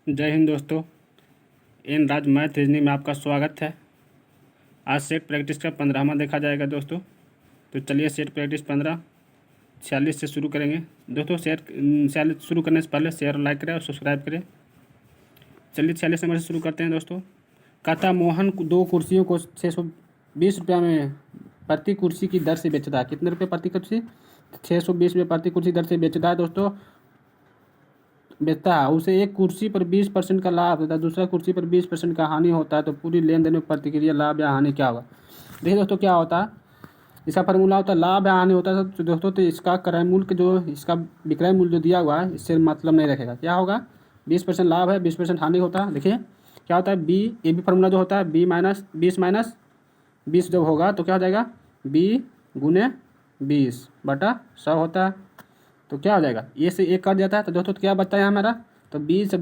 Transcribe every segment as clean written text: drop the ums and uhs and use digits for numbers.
जय हिंद दोस्तों। एन राज math reasoning में आपका स्वागत है। आज सेट प्रैक्टिस का 15वां देखा जाएगा दोस्तों। तो चलिए सेट प्रैक्टिस 15 46 से शुरू करेंगे दोस्तों। 46 शुरू करने से पहले शेयर और लाइक करें और सब्सक्राइब करें। चलिए 46 नंबर से शुरू करते हैं दोस्तों। कहता मोहन 2 कुर्सियों को 620 रुपये में प्रति कुर्सी की दर से बेचता है। कितने रुपये प्रति कुर्सी? 620 रुपये प्रति कुर्सी दर से बेचता है दोस्तों। बेचता है, उसे एक कुर्सी पर 20% का लाभ होता है, दूसरा कुर्सी पर 20% का हानि होता है। तो पूरी लेन देन में प्रतिक्रिया लाभ या हानि क्या होगा? देखिए दोस्तों क्या होता है, इसका फार्मूला होता है लाभ या हानि होता है तो दोस्तों। तो इसका क्रय मूल्य के जो इसका विक्रय मूल्य जो दिया हुआ है इससे मतलब नहीं रखेगा। क्या होगा? 20% लाभ है, 20% हानि होता है। देखिए क्या होता है, बी ए बी फार्मूला जो होता है बी माइनस 20 जब होगा तो क्या हो जाएगा, बी गुने 20/100 होता है। तो क्या हो जाएगा, ये से एक कट जाता है तो दोस्तों तो क्या बचता है हमारा, तो 20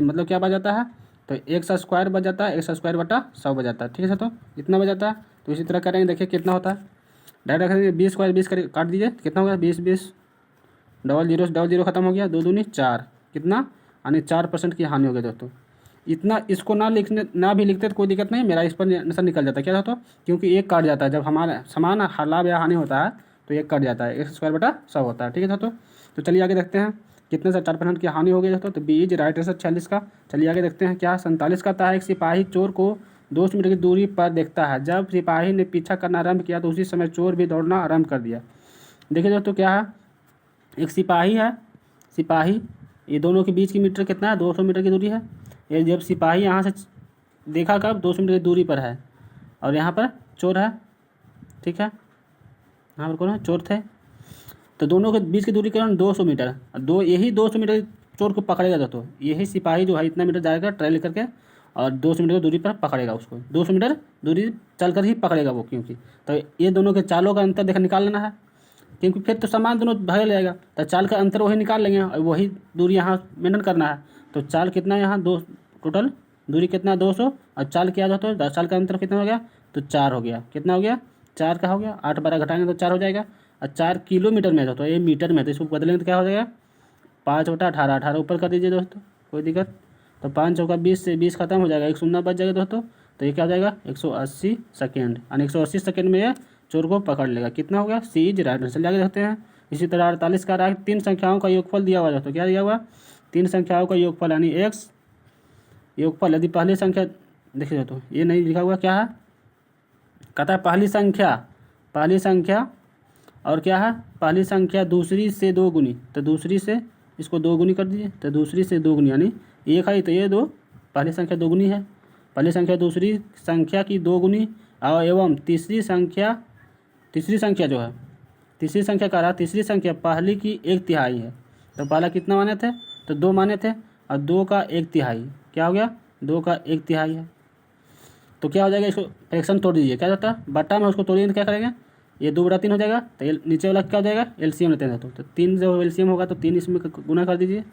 मतलब क्या बच जाता है, तो 1² बच जाता है, 1²/100 बच जाता है। ठीक है तो इतना बच जाता है। तो इसी तरह करेंगे, देखिए कितना होता है, डायरेक्ट रखेंगे 20² 20 कर काट दीजिए, कितना हो गया 20 डबल जीरो खत्म हो गया, 2 दूनी 4, कितना यानी 4% की हानि हो गई दोस्तों। इतना इसको ना भी लिखते तो कोई दिक्कत नहीं, मेरा इस पर आंसर निकल जाता है। क्या दोस्तों, क्योंकि एक काट जाता है जब हमारा समान लाभ या हानि होता है तो एक कट जाता है, 1²/100 होता है। ठीक है दोस्तों। तो चलिए आगे देखते हैं कितने से 4% की हानि हो गई दोस्तों। तो बी इज राइट आंसर 46 का। चलिए आगे देखते हैं क्या 47 का था। एक सिपाही चोर को 200 मीटर की दूरी पर देखता है। जब सिपाही ने पीछा करना आरंभ किया तो उसी समय चोर भी दौड़ना आरंभ कर दिया। देखिए दोस्तों क्या है, एक सिपाही है, सिपाही ये दोनों के बीच की मीटर कितना है, 200 मीटर की दूरी है। ये जब सिपाही यहाँ से देखा कब 200 मीटर की दूरी पर है और यहाँ पर चोर है। ठीक है, यहाँ पर कौन है, चोर थे। तो दोनों के बीच की दूरी कितना, 200 मीटर। यही 200 मीटर चोर को पकड़ेगा दोस्तों। यही सिपाही जो है इतना मीटर जाएगा ट्रायल करके और 200 मीटर की दूरी पर पकड़ेगा उसको। 200 मीटर दूरी चलकर ही पकड़ेगा वो, क्योंकि तो ये दोनों के चालों का अंतर निकाल लेना है, क्योंकि फिर तो सामान दोनों भाग जाएगा। तो चाल का अंतर वही निकाल लेंगे और वही दूरी यहाँ मेंटेन करना है। तो चाल कितना है यहाँ, 2 टोटल दूरी कितना है 200 और चाल क्या दोस्तों, चाल का अंतर कितना हो गया, तो 4 हो गया। कितना हो गया, 4 का हो गया। 8 12 घटाएंगे तो 4 हो जाएगा। और 4 किलोमीटर में तो ये मीटर में, तो इसको बदलेंगे तो क्या हो जाएगा, 5/18 18 ऊपर कर दीजिए दोस्तों, कोई दिक्कत। तो 5 चौका 20 से 20 खत्म हो जाएगा, 1 शून्य बच जाएगा दोस्तों। तो ये क्या हो जाएगा, 180 सेकेंड, यानी 180 सेकेंड में ये चोर को पकड़ लेगा। कितना हो गया, सी इज राइट आंसर। आगे देखते हैं। इसी तरह 48 का रहा, 3 संख्याओं का योगफल दिया हुआ दोस्तों। क्या दिया हुआ, 3 संख्याओं का योगफल यानी एक्स योगफल। यदि पहली संख्या देखिए दोस्तों, ये नहीं लिखा हुआ क्या है, कहता है पहली संख्या और क्या है, पहली संख्या दूसरी से 2 गुनी। तो दूसरी से इसको 2 गुनी कर दीजिए, तो दूसरी से 2 गुनी यानी एक है तो ये 2, पहली संख्या 2 गुनी है। पहली संख्या दूसरी संख्या की 2 गुनी और एवं तीसरी संख्या जो है, तीसरी संख्या का रहा, तीसरी संख्या पहली की 1/3 है। तो पहला कितना माने थे, तो 2 माने थे और 2 का 1/3 क्या हो गया, 2 का 1/3 है। तो क्या हो जाएगा, इसको फ्रैक्शन तोड़ दीजिए, क्या होता है बट्टा में उसको तोड़िए तो क्या करेंगे, ये 2/3 हो जाएगा। तो ये नीचे वाला क्या हो जाएगा, एलसीएम लेते हैं। तो 3 जो एलसीएम होगा तो 3 इसमें गुना कर दीजिए,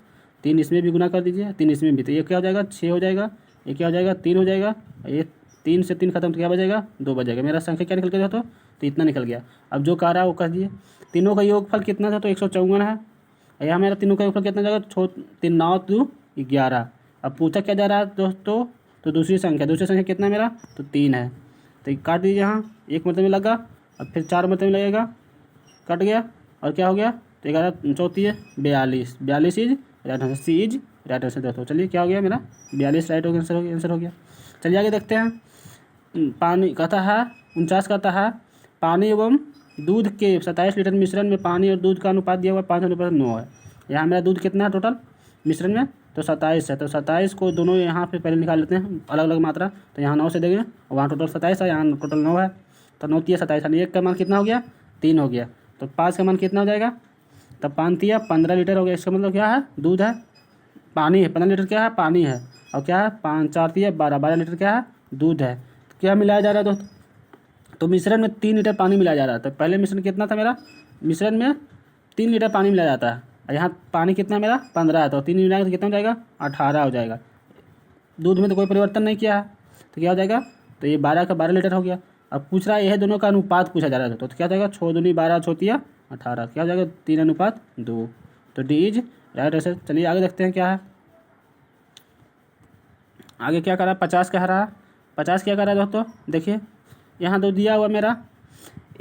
3 इसमें भी गुना कर दीजिए, 3 इसमें भी। तो ये क्या हो जाएगा, 6 हो जाएगा। ये क्या हो जाएगा, 3 हो जाएगा। ये 3 से 3 खत्म तो क्या बचेगा, 2 बच जाएगा। मेरा संख्या क्या निकल गया तो इतना निकल गया। अब जो कह रहा है वो कर दिए। तीनों का योगफल कितना था, तो 154 है। यहाँ मेरा तीनों का योगफल कितना जाएगा, 3 9 2 11। अब पूछा क्या जा रहा है दोस्तों, तो दूसरी संख्या कितना मेरा, तो 3 है। तो काट दीजिए, यहाँ एक मतलब में लगा और फिर 4 मतलब में लगेगा, कट गया और क्या हो गया, तो 11 चौथी है 42, 42 is right answer, C is right answer दोस्तों। चलिए क्या हो गया मेरा 42 राइट आंसर हो गया। चलिए आगे देखते हैं। पानी कहता है 49 कहता है पानी एवं दूध के 27 लीटर मिश्रण में पानी और दूध का अनुपात दिया हुआ 5:9 है। यहाँ मेरा दूध कितना है टोटल मिश्रण में, तो 27 है। तो 27 को दोनों यहाँ पे पहले निकाल लेते हैं अलग अलग मात्रा। तो यहाँ 9 से देंगे, वहाँ टोटल 27 है, यहाँ टोटल 9 है। तो 9 तिया 27 यानी 1 का मान कितना हो गया, 3 हो गया। तो 5 का मान कितना हो जाएगा, तब 5 तिया 15 लीटर हो गया। इसका मतलब क्या है, दूध है, पानी है, 15 लीटर क्या है, पानी है, और क्या है 5 4 तिया 12 लीटर क्या है, दूध है। तो क्या मिलाया जा रहा है दोस्तों, तो मिश्रण में 3 लीटर पानी मिलाया जा रहा है। तो पहले मिश्रण कितना था मेरा, मिश्रण में 3 लीटर पानी मिलाया जाता है, और यहाँ पानी कितना मेरा 15 है। तो 3 मिलाएंगे तो कितना हो जाएगा, 18 हो जाएगा। दूध में तो कोई परिवर्तन नहीं किया है, तो क्या हो जाएगा, तो ये 12 का 12 लीटर हो गया। अब पूछ रहा है यह दोनों का अनुपात पूछा जा रहा है, तो क्या हो जाएगा, 6 दूनी 12 छोतिया 18, क्या हो जाएगा 3:2। तो डी इज राइट आंसर। चलिए आगे देखते हैं क्या है। आगे क्या करा, 50 कह रहा, 50 क्या करा दोस्तों, देखिए यहाँ तो दिया हुआ मेरा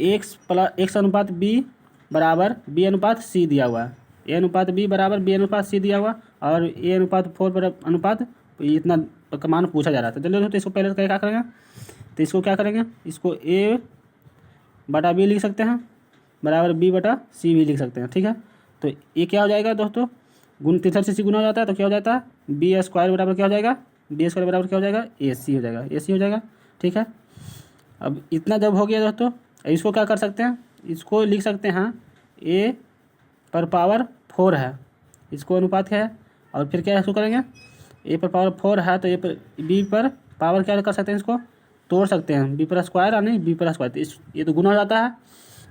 x अनुपात b बराबर b अनुपात c दिया हुआ है, a अनुपात b बराबर b अनुपात c दिया हुआ, और a अनुपात 4 पर अनुपात इतना का मान पूछा जा रहा था। चलिए दोस्तों इसको पहले क्या करेंगे, तो इसको क्या करेंगे, इसको a बटा b लिख सकते हैं बराबर b बटा c भी लिख सकते हैं, ठीक है। तो ये क्या हो जाएगा दोस्तों, गुण तिथर से c गुना हो जाता है तो क्या हो जाता है, बी स्क्वायर बराबर क्या हो जाएगा, बी स्क्वायर बराबर क्या हो जाएगा, ए सी हो जाएगा, ए सी हो जाएगा, ठीक है। अब इतना जब हो गया दोस्तों, इसको क्या कर सकते हैं, इसको लिख सकते हैं a पर पावर 4 है, इसको अनुपात है, और फिर क्या इसको करेंगे, a पर पावर 4 है तो b पर पावर क्या कर सकते हैं, इसको तोड़ सकते हैं, b पर स्क्वायर और नहीं b पर स्क्वायर, तो ये तो गुना हो जाता है,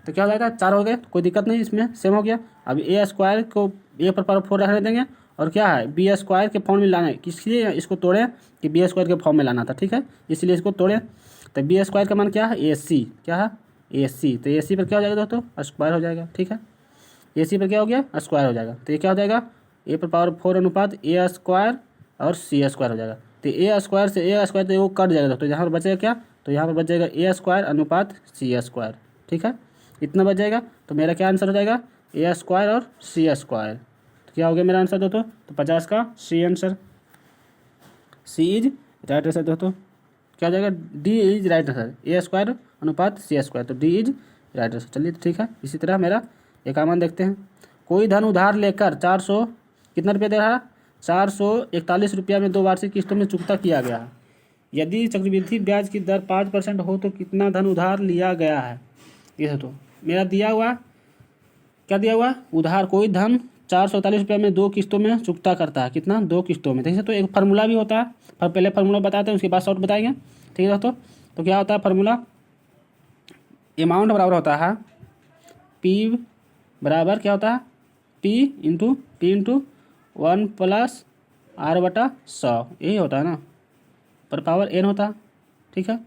तो क्या हो जाएगा, 4 हो गए, कोई दिक्कत नहीं, इसमें सेम हो गया। अब ए स्क्वायर को ए पर पावर 4 रहने देंगे, और क्या है बी स्क्वायर के फॉर्म में लाना है, किसलिए इसको तोड़े कि बी स्क्वायर के फॉर्म में लाना था, ठीक है, इसलिए इसको तोड़े। तो बी स्क्वायर का मान क्या है, ए सी, क्या है ए सी, तो ए सी पर क्या हो जाएगा दोस्तों, स्क्वायर हो जाएगा, ठीक है, ए सी पर क्या हो गया, स्क्वायर हो जाएगा। तो ये क्या हो जाएगा, ए पर पावर 4 अनुपात ए स्क्वायर और सी स्क्वायर हो जाएगा। तो ए स्क्वायर से ए स्क्वायर तो वो कट जाएगा दोस्तों, यहाँ पर बचेगा क्या, तो यहाँ पर बच जाएगा ए स्क्वायर अनुपात सी स्क्वायर, ठीक है, इतना बच जाएगा। तो मेरा क्या आंसर हो जाएगा, ए स्क्वायर और सी स्क्वायर, तो क्या हो गया मेरा आंसर दोस्तों, तो 50 का C answer, C is right answer दोस्तों। क्या हो जाएगा, D is right answer, A square अनुपात सी स्क्वायर, तो डी इज राइट आंसर। चलिए तो ठीक है, इसी तरह मेरा एक आमान देखते हैं। कोई धन उधार लेकर 400 कितना रुपया दे रहा, 441 रुपया में 2 वार्षिक किस्तों में चुकता किया गया है। यदि चक्रवृद्धि ब्याज की दर 5% हो तो कितना धन उधार लिया गया है। ये तो मेरा दिया हुआ, क्या दिया हुआ, उधार कोई धन 441 रुपये में 2 किस्तों में चुकता करता है, कितना, 2 किस्तों में। ठीक है, तो एक फार्मूला भी होता है, पहले फार्मूला बताते हैं उसके बाद शॉर्ट बताएंगे, ठीक है दोस्तों। तो क्या होता है फार्मूला, अमाउंट बराबर होता है पी बराबर क्या होता है, पी इंटू 1 प्लस आर बटा 100, यही होता है ना, पर पावर एन होता है, ठीक है।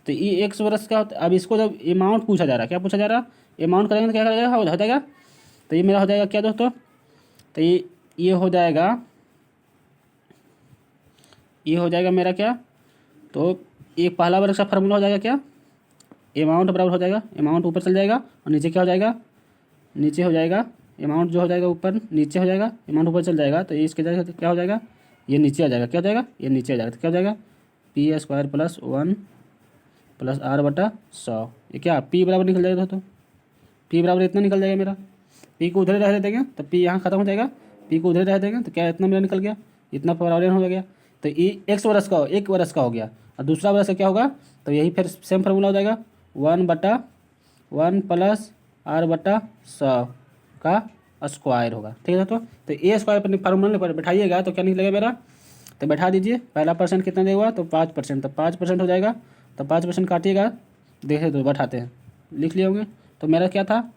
तो ये 1 वर्ष का होता है। अब इसको जब अमाउंट पूछा जा रहा है, क्या पूछा जा रहा है, अमाउंट करेंगे तो क्या करेगा, हो जाएगा। तो ये मेरा हो जाएगा क्या दोस्तों, तो ये हो जाएगा, ये हो जाएगा मेरा क्या, तो ये पहला वर्ग का फार्मूला हो जाएगा क्या, अमाउंट बराबर हो जाएगा, अमाउंट ऊपर चल जाएगा और नीचे क्या हो जाएगा, नीचे हो जाएगा अमाउंट जो हो जाएगा ऊपर नीचे हो जाएगा, अमाउंट ऊपर चल जाएगा, तो इसके जगह क्या हो जाएगा, ये नीचे आ जाएगा, क्या हो जाएगा, ये नीचे आ जाएगा, तो क्या हो जाएगा, P square plus 1 plus R बटा 100, ये क्या पी बराबर निकल जाएगा दोस्तों, पी बराबर इतना निकल जाएगा मेरा, पी को उधर रह देंगे तो पी यहाँ खत्म हो जाएगा, पी को उधर रह देंगे तो क्या इतना मेरा निकल गया, इतना बराबर हो गया। तो ये 1 वर्ष का, 1 वर्ष का हो गया, और दूसरा वर्ष का क्या होगा, तो यही फिर सेम फार्मूला हो जाएगा 1/1 प्लस आर बटा 100 का स्क्वायर होगा, ठीक है दोस्तों। तो ए स्क्वायर पर फार्मूला पर बैठाइएगा तो क्या निकलेगा मेरा, तो बैठा दीजिए, पहला परसेंट कितना देगा, तो 5%, तो 5% हो जाएगा, तो 5% काटिएगा, देखिए तो बैठाते हैं, लिख लिए होंगे। तो मेरा क्या था,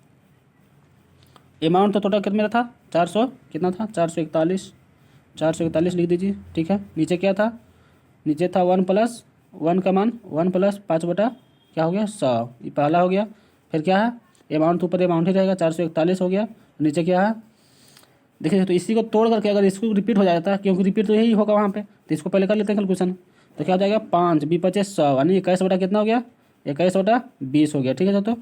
अमाउंट तो टोटल कितना मेरा था 400 कितना था 441 लिख दीजिए, ठीक है। नीचे क्या था, नीचे था 1 प्लस 1 का मान 1 प्लस 5 बटा क्या हो गया 100, ये पहला हो गया। फिर क्या है, अमाउंट ऊपर अमाउंट ही रहेगा, 441 हो गया, नीचे क्या है देखिए। तो इसी को तोड़ करके अगर इसको रिपीट हो जाता है, क्योंकि रिपीट तो यही होगा वहाँ पे, तो इसको पहले कर लेते हैं कैलकुलेशन। तो क्या हो जाएगा 5 बी 25 100 यानी 21 बटा कितना हो गया, 21 बटा 20 हो गया, ठीक है दोस्तों,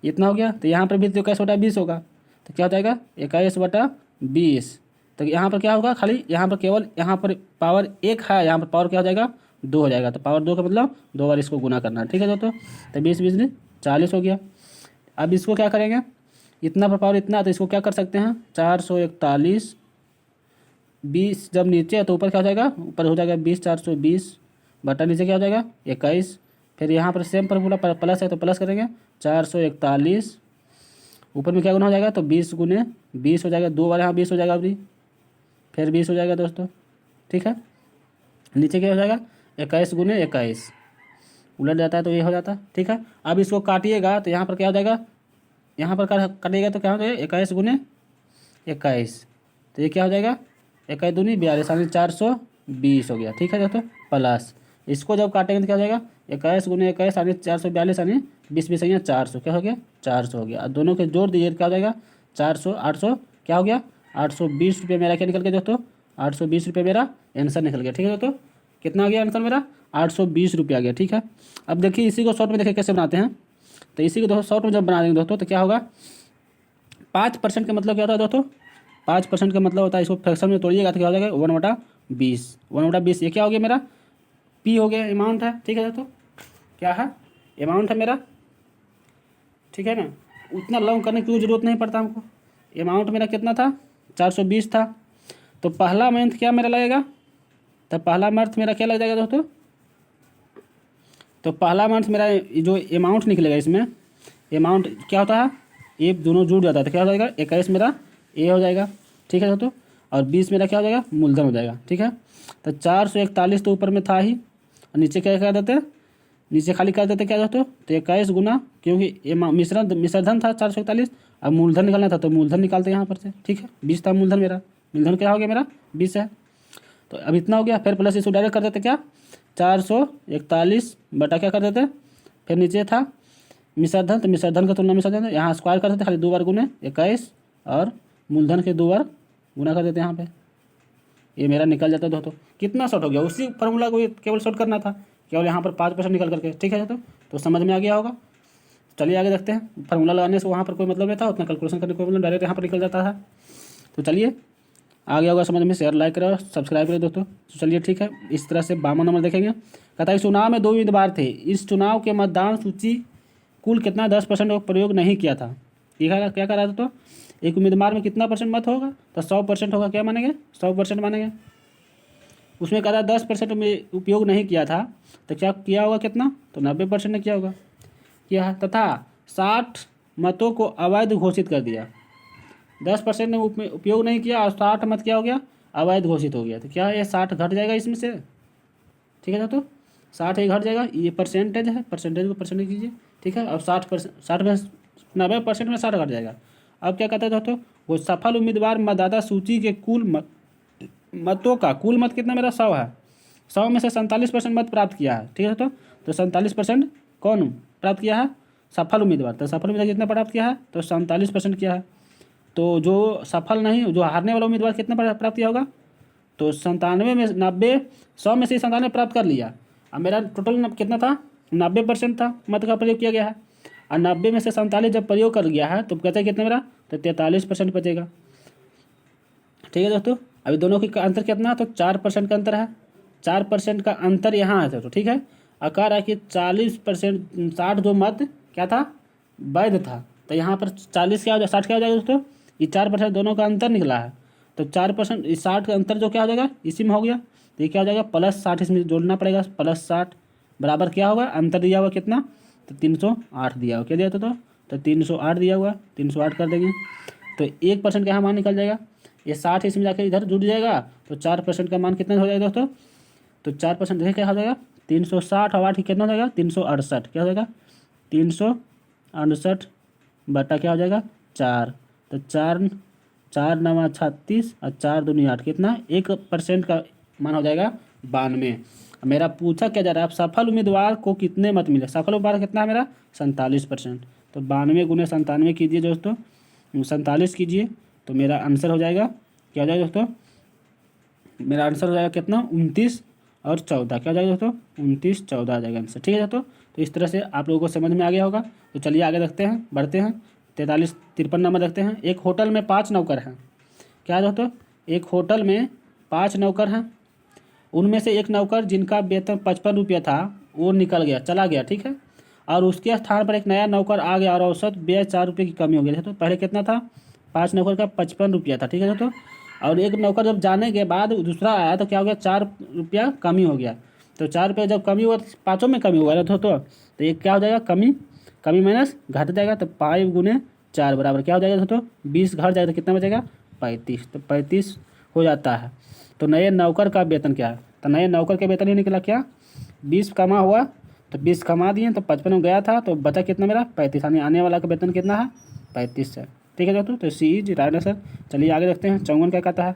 इतना हो गया। तो यहाँ पर भी 21 बटा 20 होगा, तो क्या हो जाएगा 21 बटा 20। तो यहाँ पर क्या होगा, खाली यहाँ पर केवल यहाँ पर पावर 1 है, यहाँ पर पावर क्या हो जाएगा 2 हो जाएगा, तो पावर 2 का मतलब 2 बार इसको गुना करना है, ठीक है दोस्तों। तो 20 40 हो गया। अब इसको क्या करेंगे, इतना पर पावर इतना, तो इसको क्या कर सकते हैं 441 20 जब नीचे है तो ऊपर क्या हो जाएगा, ऊपर हो जाएगा 20 420 बटा नीचे क्या हो जाएगा 21। फिर यहाँ पर सेम फार्मूला प्लस है तो प्लस करेंगे 441, ऊपर में क्या गुना हो जाएगा, तो 20 गुने 20 हो जाएगा, 2 बार यहाँ 20 हो जाएगा अभी, फिर 20 हो जाएगा दोस्तों, ठीक है। नीचे क्या हो जाएगा 21 गुने 21, उलट जाता है तो ये हो जाता है, ठीक है। अब इसको काटिएगा तो यहाँ पर क्या हो जाएगा, यहाँ पर काटिएगा तो क्या हो जाएगा 21 गुने 21, तो ये क्या हो जाएगा 21 दूनी 42 यानी 420 हो गया, ठीक है दोस्तों। प्लस इसको जब काटेंगे तो क्या हो जाएगा 21 गुने 21 यानी 442 यानी 20 यहाँ 400 क्या हो गया 400 हो गया। और दोनों के जोड़ दीजिए क्या हो जाएगा 400 800 क्या हो गया 820 रुपये मेरा क्या निकल गया दोस्तों, 820 रुपये मेरा आंसर निकल गया, ठीक है दोस्तों। कितना आ गया आंसर मेरा 820 रुपये आ गया। ठीक है, अब देखिए इसी को शॉर्ट में देखिए कैसे बनाते हैं। तो इसी को दोस्तों शॉर्ट में जब बना देंगे दोस्तों तो क्या होगा, 5% का मतलब क्या होता है दोस्तों, 5% का मतलब होता है, इसको फ्रैक्शन में तोड़िएगा तो क्या हो जाएगा 1/20। 1/20 ये क्या हो गया मेरा पी हो गया, अमाउंट है। ठीक है दोस्तों, क्या है अमाउंट है मेरा। ठीक है ना, उतना लॉन्ग करने की जरूरत नहीं पड़ता हमको। अमाउंट मेरा कितना था 420 था। तो पहला मंथ क्या मेरा लगेगा, तो पहला मंथ मेरा क्या लग जाएगा दोस्तों, तो पहला मंथ मेरा जो अमाउंट निकलेगा इसमें, अमाउंट क्या होता है, ये दोनों जुड़ जाता है तो क्या हो जाएगा 21 मेरा ए हो जाएगा। ठीक है दोस्तों, और 20 मेरा क्या हो जाएगा मूलधन हो जाएगा। ठीक है, तो 441 तो ऊपर में था ही, और नीचे क्या कर देते, नीचे खाली कर देते क्या दोस्तों, तो 21 गुना, क्योंकि मिश्रधन था 441, अब मूलधन निकालना था तो मूलधन निकालते यहाँ पर से। ठीक है, 20 था मूलधन मेरा, मूलधन क्या हो गया मेरा 20 है। तो अब इतना हो गया, फिर प्लस इसको डायरेक्ट कर देते क्या 441 बटा क्या कर देते, फिर नीचे था मिश्रधन, तो मिश्रधन का तुलना मिश्रधन यहाँ स्क्वायर कर देते, खाली 2 बार गुने 21, और मूलधन के 2 बार गुना कर देते यहाँ पे, ये मेरा निकल जाता है दोस्तों। कितना शॉर्ट हो गया, उसी फार्मूला को केवल शॉर्ट करना था, केवल यहाँ पर 5% निकल करके। ठीक है दोस्तों, तो समझ में आ गया होगा। चलिए आगे देखते हैं। फार्मूला लगाने से वहाँ पर कोई मतलब नहीं था, उतना कैलकुलेशन करने कोई मतलब, डायरेक्ट यहाँ पर निकल जाता है। तो चलिए आ गया होगा समझ में, शेयर लाइक करो सब्सक्राइब करो दोस्तों। तो चलिए ठीक है, इस तरह से 52 नंबर देखेंगे। कहता है चुनाव में 2 उम्मीदवार थे, इस चुनाव के मतदान सूची कुल कितना 10% का प्रयोग नहीं किया था। ये क्या करा था, तो एक उम्मीदवार में कितना परसेंट मत होगा, तो 100% होगा, क्या मानेंगे 100% मानेंगे। उसमें कहा था 10% में उपयोग नहीं किया था, तो क्या किया होगा कितना, तो 90% ने किया होगा, किया है। तथा 60 मतों को अवैध घोषित कर दिया, 10% ने उपयोग नहीं किया और 60 मत क्या हो गया अवैध घोषित हो गया, तो क्या ये 60 घट जाएगा इसमें से। ठीक है तो 60 ही घट जाएगा, ये परसेंटेज है, परसेंटेज को परसेंटेज कीजिए। ठीक है, अब 60 में 90% में 60 घट जाएगा। अब क्या कहते हैं दोस्तों, वो सफल उम्मीदवार मतदाता सूची के कुल मतों का कुल मत कितना मेरा 100 है, 100 में से 47% मत प्राप्त किया है। ठीक है तो 47% कौन प्राप्त किया है, सफल उम्मीदवार। तो सफल उम्मीदवार कितना प्राप्त किया है, तो 47% किया है। तो जो सफल नहीं, जो हारने वाला उम्मीदवार कितना प्राप्त किया होगा, तो 97 में 90, 100 में से 97 प्राप्त कर लिया। अब मेरा टोटल कितना था 90% था मत का प्रयोग किया गया है, और 90 में से 47 जब प्रयोग कर गया है तो कहते हैं कितना मेरा, तो 43% बचेगा। ठीक है दोस्तों, अभी दोनों की अंतर कितना, तो 4% का अंतर है, 4% का अंतर यहाँ है। तो ठीक है, आकार है कि 40%, 60 जो मत क्या था वैध था, तो यहाँ पर 40 क्या हो जाएगा 60 क्या हो जाएगा दोस्तों, ये 4% दोनों का अंतर निकला है। तो 4% 60 का अंतर जो क्या हो जाएगा इसी में हो गया, तो ये क्या हो जाएगा +60, इसमें जोड़ना पड़ेगा +60 बराबर क्या होगा, अंतर दिया हुआ कितना, तो 308 दिया हुआ, क्या दिया था तो 308 दिया हुआ, 308 कर देंगे तो 1% का यहाँ मान निकल जाएगा। ये 60 इसमें जाकर इधर जुड़ जाएगा, तो 4% का मान कितना हो जाएगा दोस्तों, तो 4% देखिए क्या हो जाएगा 360 और 8 कितना हो जाएगा 368, क्या हो जाएगा 368 बटा क्या हो जाएगा 4, तो 4 4 9 36 और 4 दूनी 8, कितना 1% का मान हो जाएगा 92। मेरा पूछा क्या जा रहा है, आप सफल उम्मीदवार को कितने मत मिले, सफल उम्मीदवार कितना है मेरा 47%, तो 92 गुने 97 कीजिए दोस्तों, 47 कीजिए, तो मेरा आंसर हो जाएगा क्या हो जाएगा दोस्तों, मेरा आंसर हो जाएगा कितना 29 और 14, क्या हो जाएगा दोस्तों 29 14 आ जाएगा आंसर। ठीक है दोस्तों, तो इस तरह से आप लोगों को समझ में आ गया होगा। तो चलिए आगे देखते हैं, बढ़ते हैं 53 नंबर देखते हैं। एक होटल में 5 नौकर हैं, क्या दोस्तों, एक होटल में 5 नौकर हैं, उनमें से एक नौकर जिनका वेतन 55 रुपया था वो निकल गया, चला गया। ठीक है, और उसके स्थान पर एक नया नौकर आ गया और औसत व्यय 4 रुपये की कमी हो गई। तो पहले कितना था 5 नौकर का 55 रुपया था। ठीक है दोस्तों, और एक नौकर जब जाने के बाद दूसरा आया तो क्या हो गया 4 रुपया कमी हो गया, तो 4 रुपये जब कमी हुआ तो 5 में कमी हुआ ना दोस्तों, तो ये क्या हो जाएगा कमी माइनस घट जाएगा, तो 5 गुने 4 बराबर क्या हो जाएगा दोस्तों 20 घट जाएगा, तो कितना बचेगा 35, तो 35 हो जाता है। तो नए नौकर का वेतन क्या है, तो नए नौकर के वेतन ही निकला क्या 20 कमा हुआ, तो 20 कमा दिए, तो 55 में गया था तो बचा कितना मेरा 35, यानी आने वाला का वेतन कितना है 35 है। ठीक है दोस्तों, तो सी इज राइट आंसर। चलिए आगे देखते हैं 54 क्या कहता है,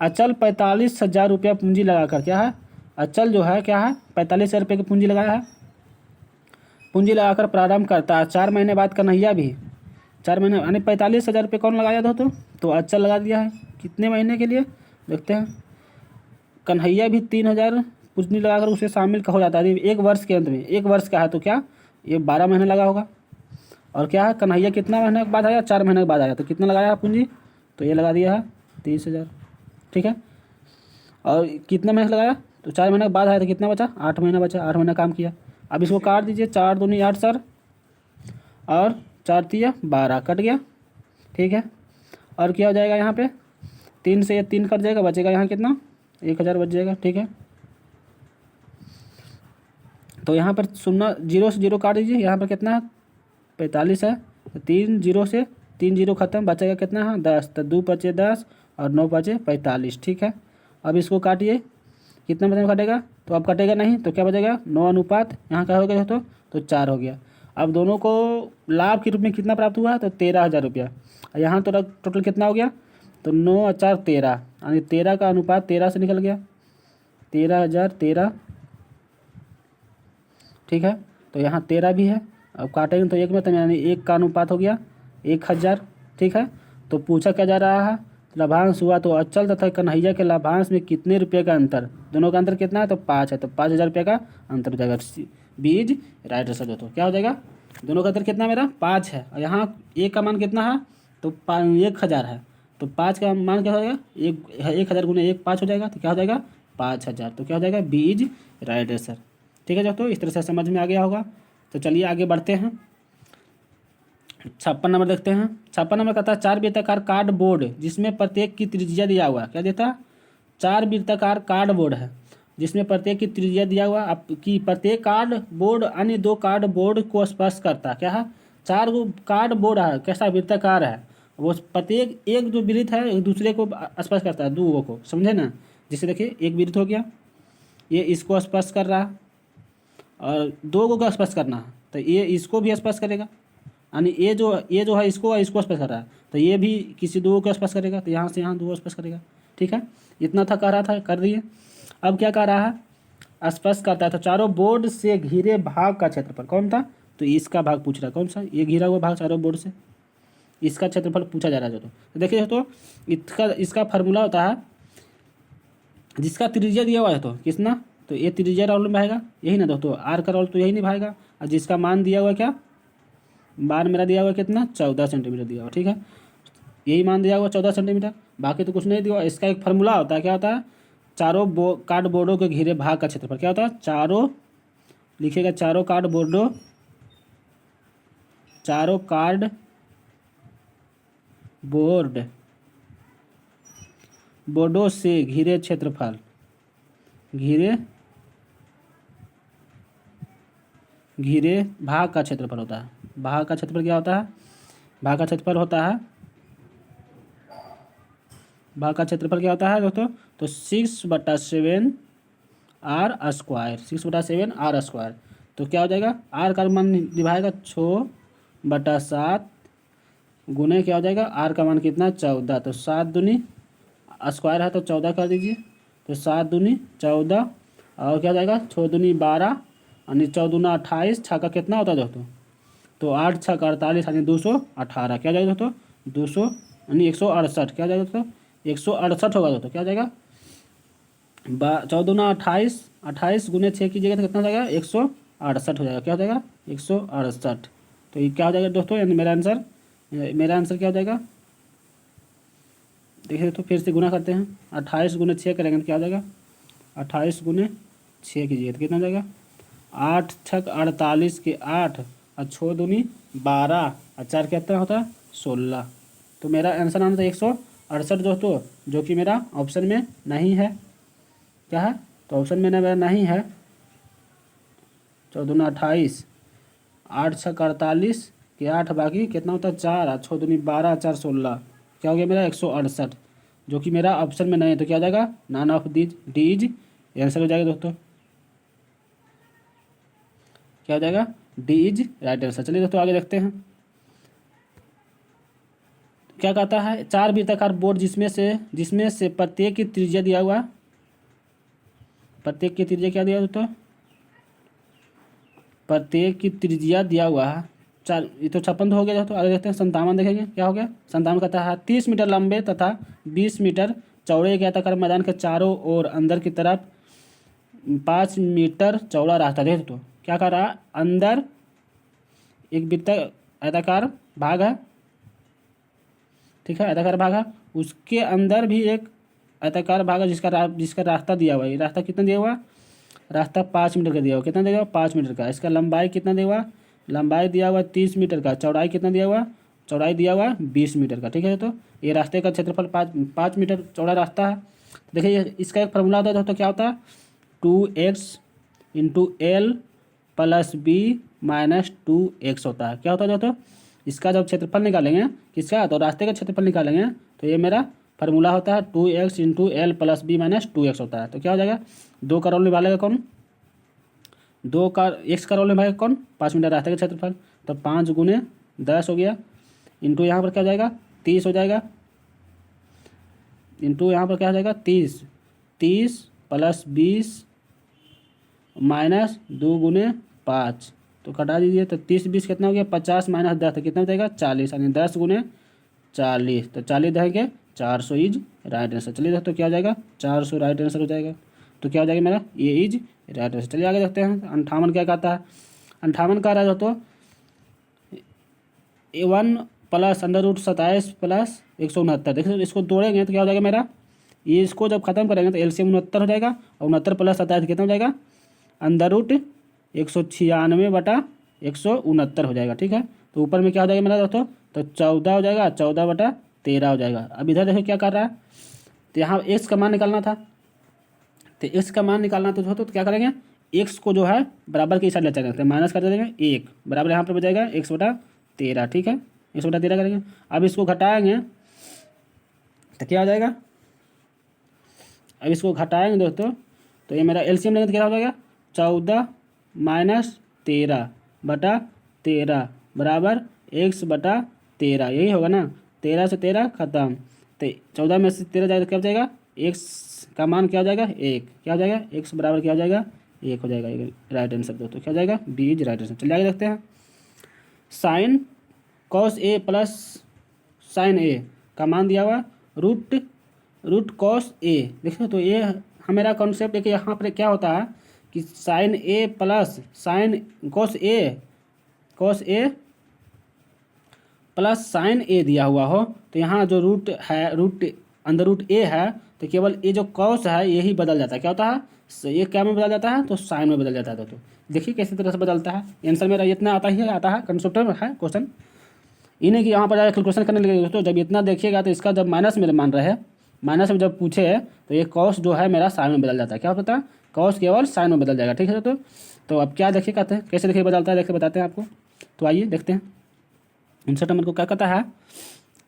अचल 45,000 रुपया पूंजी लगाकर, क्या है अचल जो है क्या है 45,000 रुपये की पूंजी लगाया है, पूंजी लगाकर प्रारंभ करता है, 4 महीने बाद कन्हैया भी 4 महीने यानी 45,000 रुपये कौन लगाया दोस्तों, तो अचल लगा दिया है, कितने महीने के लिए देखते हैं, कन्हैया भी पूंजी लगाकर उसे शामिल हो जाता है एक वर्ष के अंत में। एक वर्ष का है तो क्या ये 12 महीने लगा होगा। और क्या है कन्हैया कितना महीने के बाद आया, 4 महीने के बाद आया, तो कितना लगाया पूंजी, तो ये लगा दिया है 30,000। ठीक है, और कितने महीने लगाया, तो 4 महीने के बाद आया तो कितना बचा, 8 महीना बचा, 8 महीना काम किया। अब इसको काट दीजिए, 4 दूनी 8 सर, और 4 तिया 12 कट गया। ठीक है, और क्या हो जाएगा यहाँ पे, 3 से ये 3 कट जाएगा, बचेगा यहाँ कितना, 1,000 बच जाएगा। ठीक है, तो यहाँ पर 0 से 0 काट दीजिए, यहाँ पर कितना है 45 है, तो 3 0 से 3 0 खत्म, बचेगा कितना है 10, तो 2 पचे 10 और 9 पचे 45। ठीक है, अब इसको काटिए, कितना बचेगा कटेगा, तो अब कटेगा नहीं तो क्या बचेगा 9 अनुपात यहाँ का हो गया दोस्तों, तो 4 हो गया। अब दोनों को लाभ के रूप में कितना प्राप्त हुआ, तो 13,000 रुपया। यहाँ तो टोटल कितना हो गया, तो 9 और 4 13, यानी 13 का अनुपात 13 से निकल गया, 13,013। ठीक है, तो यहाँ 13 भी है, अब काटेंगे तो एक में, तो यानी 1 का अनुपात हो गया 1,000। ठीक है, तो पूछा क्या जा रहा है, लाभांश हुआ तो अचल तथा कन्हैया के लाभांश में कितने रुपये का अंतर, दोनों का अंतर कितना है, तो 5 है, तो 5,000 रुपये का अंतर हो जाएगा। बीज राइट आंसर दोस्तों क्या हो जाएगा, दोनों का अंतर कितना मेरा 5 है, और यहाँ 1 का मान कितना है, तो 1,000 है, तो 5 का मान क्या हो जाएगा, 1,000 गुने 1 5 हो जाएगा, तो क्या हो जाएगा 5,000, तो क्या हो जाएगा बीज राइट आंसर। ठीक है दोस्तों, इस तरह से समझ में आ गया होगा। तो चलिए आगे बढ़ते हैं, 56 नंबर देखते हैं। 56 नंबर कहता है 4 वृत्ताकार कार्ड बोर्ड जिसमें प्रत्येक की त्रिज्या दिया हुआ, क्या देता है 4 वृत्ताकार कार्ड बोर्ड है जिसमें प्रत्येक की त्रिज्या दिया हुआ, आपकी प्रत्येक कार्ड बोर्ड अन्य 2 कार्ड बोर्ड को स्पर्श करता, क्या है 4 गो कार्ड बोर्ड है, कैसा वृत्ताकार है, वो प्रत्येक एक जो वृत्त है एक दूसरे को स्पर्श करता है, 2 को, समझे ना। जैसे देखिए एक वृत्त हो गया, ये इसको स्पर्श कर रहा है, और 2 को स्पर्श करना है, तो ये इसको भी स्पर्श करेगा, यानी ये जो है इसको स्पर्श कर रहा है, तो ये भी किसी 2 को स्पर्श करेगा, तो यहाँ से यहाँ 2 स्पर्श करेगा। ठीक है, इतना था कह रहा था, कर दिए। अब क्या कह रहा है, स्पर्श करता है तो चारों बोर्ड से घिरे भाग का क्षेत्रफल कौन था, तो इसका भाग पूछ रहा है, कौन सा, ये घिरा हुआ भाग चारों बोर्ड से, इसका क्षेत्रफल पूछा जा रहा है दोस्तों। तो देखिए दोस्तों इसका फार्मूला होता है, जिसका त्रिज्या दिया हुआ है तो कितना, तो ये त्रिज्या रोल में आएगा, यही ना दोस्तों, आर का रोल तो यही नहीं भाएगा, और जिसका मान दिया हुआ है क्या, मान मेरा दिया हुआ कितना 14 सेंटीमीटर दिया हुआ। ठीक है, यही मान दिया हुआ 14 सेंटीमीटर, बाकी तो कुछ नहीं दिया हुआ। इसका एक फार्मूला होता है, क्या होता है, चारों कार्ड बोर्डों के घिरे भाग का क्षेत्रफल क्या होता है, चारों लिखिएगा, चारों कार्ड बोर्डों से घिरे क्षेत्रफल, घिरे भाग का क्षेत्रफल होता है। भाग का क्षेत्रफल क्या होता है, भाग का क्षेत्रफल होता है, भाग का क्षेत्रफल क्या होता है दोस्तों, तो 6/7 आर स्क्वायर, 6/7 आर स्क्वायर। तो क्या हो जाएगा, आर का मान दिभाएगा 6/7 गुने क्या हो जाएगा, आर का मान कितना 14, तो 7 दूनी स्क्वायर है तो 14 कर दीजिए, तो 7 दूनी 14, और क्या हो जाएगा 6 दूनी 12, यानी 14 दूना 28, 6 का कितना होता है दोस्तों, तो 8 6 का 48, यानी 218, क्या जाएगा दोस्तों 200 यानी 168, क्या जाएगा दोस्तों 168 होगा दोस्तों, क्या हो जाएगा 14 दूना 28, 28 गुने 6 कीजिएगा तो कितना हो जाएगा 168 हो जाएगा, क्या हो जाएगा 168। तो ये क्या हो जाएगा दोस्तों, यानी मेरा आंसर क्या हो जाएगा, देखिए तो फिर से गुना करते हैं, 28 गुने 6 करेंगे तो क्या हो जाएगा, 28 गुने 6 कीजिए तो कितना हो जाएगा, 8 6 48 के 8, और 6 दूनी 12, और 4 कितना होता है 16। तो मेरा आंसर आना था 168 दोस्तों, जो कि मेरा ऑप्शन में नहीं है, क्या है, तो ऑप्शन में मेरा नहीं है। 14 दूना 28, 8 6 48 के 8, बाकी कितना होता है 4, और 6 दूनी 12, 4 16, क्या हो गया मेरा 168, जो कि मेरा ऑप्शन में नहीं है, तो क्या हो जाएगा नॉन ऑफ डीज आंसर हो जाएगा दोस्तों, क्या हो जाएगा डी इज राइट आंसर। चलिए दोस्तों आगे देखते हैं, क्या कहता है 4 वृत्ताकार बोर्ड जिसमें से प्रत्येक की त्रिज्या दिया हुआ, प्रत्येक की त्रिज्या क्या दिया दोस्तों, प्रत्येक की त्रिज्या दिया हुआ है 4, ये तो 56 हो गया दोस्तों। आगे देखते हैं 57 देखेंगे, क्या हो गया 57 कहता है 30 मीटर लंबे तथा 20 मीटर चौड़े के आयताकार मैदान के चारों ओर अंदर की तरफ 5 मीटर चौड़ा रास्ता, देख तो क्या कर रहा है, अंदर एक वृत्त आयताकार भाग है, ठीक है, आयताकार भाग है, उसके अंदर भी एक आयताकार भाग है जिसका रास्ता दिया हुआ है। ये रास्ता कितना दिया हुआ, रास्ता 5 मीटर का दिया हुआ, कितना दिया हुआ, 5 मीटर का। इसका लंबाई कितना दिया हुआ, लंबाई दिया हुआ 30 मीटर का, चौड़ाई कितना दिया हुआ, चौड़ाई दिया हुआ 20 मीटर का, ठीक है। तो ये रास्ते का क्षेत्रफल 5 मीटर चौड़ा रास्ता है। देखिए इसका एक फार्मूला होता है दोस्तों, क्या होता है, 2x into L plus B minus 2x होता है। क्या होता है दोस्तों, इसका जब क्षेत्रफल निकालेंगे किसका, तो रास्ते का क्षेत्रफल निकालेंगे, तो ये मेरा फार्मूला होता है 2x into L plus B minus 2x होता है। तो क्या हो जाएगा, 2 का रोल निभालेगा कौन, 2 का x का रोल निभाएगा कौन, 5 मीटर रास्ते का क्षेत्रफल, तो 5 × 10 हो गया, इंटू यहाँ पर क्या हो जाएगा 30 हो जाएगा, इंटू यहाँ पर क्या हो जाएगा 30, 30 प्लस 20 माइनस 2 × 5, तो कटा दीजिए, तो 30 20 कितना हो गया 50 माइनस 10, तो कितना हो जाएगा 40, यानी 10 × 40, तो 40 देंगे 400 इज राइट आंसर। चलिए दोस्तों क्या हो जाएगा, 400 राइट आंसर हो जाएगा। तो क्या हो जाएगा मेरा, ये इज राइट आंसर। चलिए आगे देखते हैं 58 क्या कहता है। 58 कह रहा है दोस्तों, 1 प्लस √27 प्लस 169। देखिए इसको तोड़ेंगे तो क्या हो जाएगा मेरा, ये इसको जब खत्म करेंगे तो एलसीएम 69 हो जाएगा, और 69 प्लस 27 कितना हो जाएगा, √196/169 हो जाएगा, ठीक है। तो ऊपर में क्या हो जाएगा मेरा दोस्तों, तो 14 हो जाएगा, 14/13 हो जाएगा। अब इधर देखो क्या कर रहा है, तो यहाँ एक्स का मान निकालना था, तो एक्स का मान निकालना तो दोस्तों तो क्या करेंगे, एक्स को जो है बराबर के साइड ले चलेंगे, तो माइनस कर देंगे 1 बराबर यहाँ पर बच जाएगा 1/13, ठीक है, 1/13 करेंगे। अब इसको घटाएंगे तो क्या हो जाएगा, अब इसको घटाएंगे दोस्तों, तो ये मेरा एलसीएम लेंगे तो क्या हो जाएगा, 14 माइनस 13/13 बराबर x/13, यही होगा ना, 13 से 13 खत्म, तो 14 में से 13 जाएगा तो क्या हो जाएगा, x का मान क्या हो जाएगा 1, क्या हो जाएगा x बराबर क्या हो जाएगा 1 हो जाएगा, राइट आंसर दोस्तों क्या हो जाएगा, बी इज राइट आंसर। चलिए आगे देखते हैं, sine cos A plus sign ए का मान दिया हुआ रूट कॉस ए। देखिए तो ये हमारा कॉन्सेप्ट है कि यहाँ पर क्या होता है कि sign A plus sine cos A plus sign ए दिया हुआ हो, तो यहाँ जो रूट है, अंदर रूट ए है, तो केवल ये जो कॉस है यही बदल जाता है, क्या होता है, ये क्या में बदल जाता है, तो साइन में बदल जाता है। तो देखिए कैसी तरह से बदलता है, आंसर मेरा इतना आता है कंसेप्ट में है क्वेश्चन, इन्हें कि यहाँ पर जाकर कैलकुलेशन करने लगे दोस्तों। जब इतना देखिएगा तो इसका जब माइनस में मान रहे हैं, माइनस में जब पूछे तो ये कॉस जो है मेरा साइन में बदल जाता है, क्या होता है, कॉस केवल साइन में बदल जाएगा, ठीक है दोस्तों। तो अब क्या देखिए कहते हैं, कैसे देखिए बदलता है, देखिए बताते हैं आपको। तो आइए देखते हैं, 59 नंबर को क्या कहता है,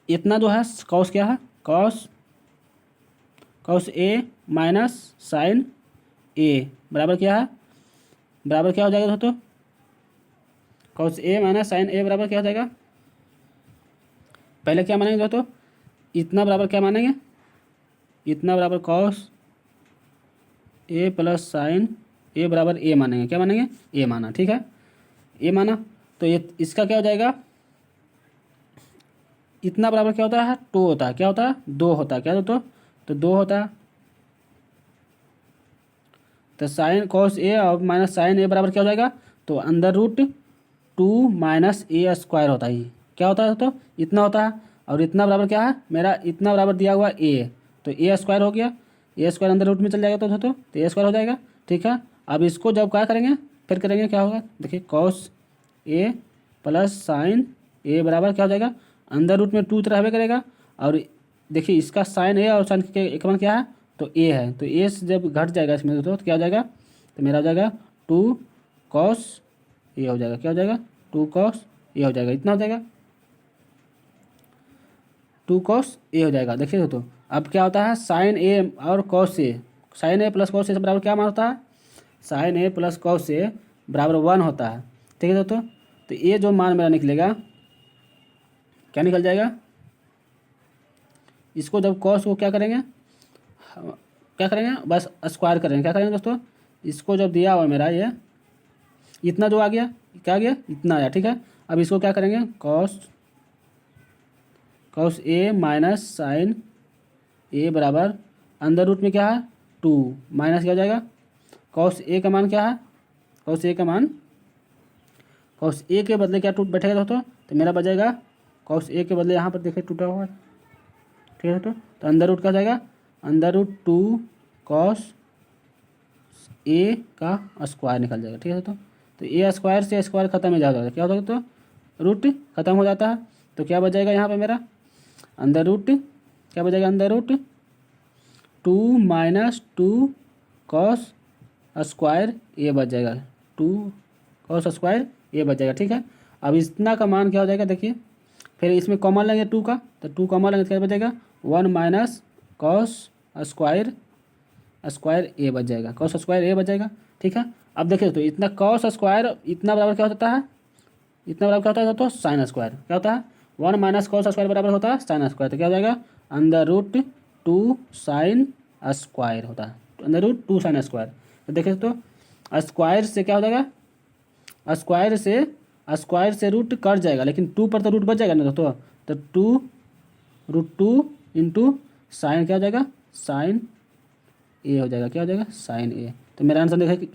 इतना जो है कॉस क्या है, कॉस ए माइनस साइन ए बराबर क्या है, बराबर क्या हो जाएगा दोस्तों, कॉस ए माइनस साइन ए बराबर क्या हो जाएगा, पहले क्या मानेंगे दोस्तों, इतना बराबर क्या मानेंगे, इतना बराबर कॉस ए प्लस साइन ए बराबर ए मानेंगे, क्या मानेंगे, ए माना, ठीक है, ए माना। तो ये इसका क्या हो जाएगा, इतना बराबर क्या होता है, 2 होता है, क्या होता है, 2 होता है, क्या दोस्तों, तो 2 होता है। तो साइन कॉस ए और माइनस साइन ए बराबर क्या हो जाएगा, तो अंदर रूट 2 माइनस ए स्क्वायर होता है, क्या होता है दोस्तों, इतना होता है। और इतना बराबर क्या है मेरा, इतना बराबर दिया हुआ ए, तो ए स्क्वायर हो गया, ए स्क्वायर अंदर रूट में चल जाएगा तो दोस्तों, तो ए स्क्वायर हो जाएगा, ठीक है। अब इसको जब क्या करेंगे, फिर करेंगे क्या होगा, देखिए कॉस ए प्लस साइन ए बराबर क्या हो जाएगा, अंदर रूट में 2 तो रहबे करेगा, और देखिए इसका साइन ए और साइन के एक मान क्या है, तो ए है, तो ए से जब घट जाएगा इसमें दोस्तों तो क्या हो जाएगा, तो मेरा हो जाएगा 2 कॉस ए हो जाएगा, क्या हो जाएगा 2 कॉस ए हो जाएगा, इतना हो जाएगा 2 कॉस ए हो जाएगा। देखिए दोस्तों अब क्या होता है, साइन ए और cos A, sign A plus cos A से बराबर क्या मान होता है, sign A plus cos A बराबर 1 होता है, ठीक है दोस्तों। तो ये जो मान मेरा निकलेगा क्या निकल जाएगा, इसको जब कॉस को क्या करेंगे, बस स्क्वायर करेंगे, क्या करेंगे दोस्तों, इसको जब दिया हुआ मेरा ये इतना जो आ गया, क्या आ गया, इतना आया, ठीक है। अब इसको क्या करेंगे, कॉस ए माइनस साइन ए बराबर अंदर रूट में क्या है 2 माइनस क्या हो जाएगा कॉस ए का मान क्या है, कॉस ए का मान, कॉस ए के बदले क्या टूट बैठेगा दोस्तों, तो मेरा बचेगा कॉस ए के बदले यहाँ पर देखिए टूटा हुआ है, ठीक है दोस्तों। तो अंदर रूट क्या हो जाएगा, अंदर रूट 2 कॉस ए का स्क्वायर निकल जाएगा, ठीक है दोस्तों। तो ए स्क्वायर से स्क्वायर खत्म हो जाएगा, क्या होता है तो रूट खत्म हो जाता है। तो क्या बच जाएगा यहाँ पे मेरा, अंदर रूट क्या बचेगा, अंदर रूट 2 माइनस 2 कॉस स्क्वायर ए बच जाएगा, 2 कॉस स्क्वायर ए बच जाएगा, ठीक है। अब इतना का मान क्या हो जाएगा देखिए, फिर इसमें कॉमन लेंगे 2 का, तो 2 कॉमन लेंगे तो क्या बचेगा 1 माइनस कॉस स्क्वायर ए बच जाएगा, कॉस स्क्वायर ए बच जाएगा, ठीक है। अब देखिए तो इतना कॉस स्क्वायर इतना बराबर क्या होता है, इतना बराबर क्या होता है तो साइन स्क्वायर, क्या होता है 1 माइनस कॉस स्क्वायर बराबर होता है साइन स्क्वायर, तो क्या हो जाएगा अंदर रूट 2 साइन स्क्वायर होता है, अंदर रूट 2 साइन स्क्वायर। तो देखिए तो स्क्वायर से क्या हो जाएगा, स्क्वायर से रूट कट जाएगा, लेकिन 2 पर तो रूट बच जाएगा ना दोस्तों, तो 2 इंटू साइन क्या हो जाएगा, साइन ए हो जाएगा, क्या हो जाएगा साइन ए। तो मेरा आंसर देखा कि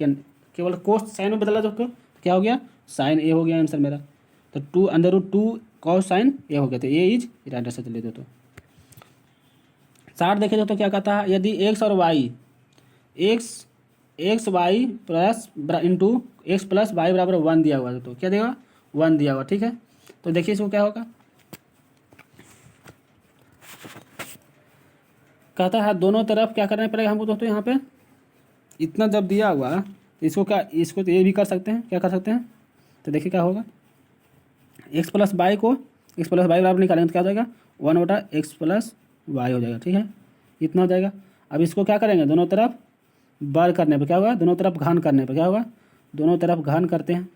केवल कोस साइन में बदला दोस्तों, तो क्या हो गया साइन ए हो गया आंसर मेरा। तो 2 अंदर रूट 2 कॉस साइन ए हो गया, तो ए इज राइट आंसर। चलिए दोस्तों 60 देखे दोस्तों क्या कहता है, यदि एक्स और Y X Y plus into X plus Y बराबर 1 दिया हुआ है, तो क्या देगा 1 दिया हुआ, ठीक है। तो देखिए इसको क्या होगा, कहता है दोनों तरफ क्या करना पड़ेगा हमको दोस्तों, यहाँ पे इतना जब दिया हुआ इसको क्या, इसको तो ये भी कर सकते हैं, क्या कर सकते हैं, तो देखिए क्या होगा एक्स प्लस वाई बराबर निकालेंगे तो क्या हो जाएगा 1/x प्लस वाई हो जाएगा, ठीक है, इतना हो जाएगा। अब इसको क्या करेंगे दोनों तरफ बर करने पर क्या होगा, दोनों तरफ घन करने पर क्या होगा, दोनों तरफ घन करते हैं,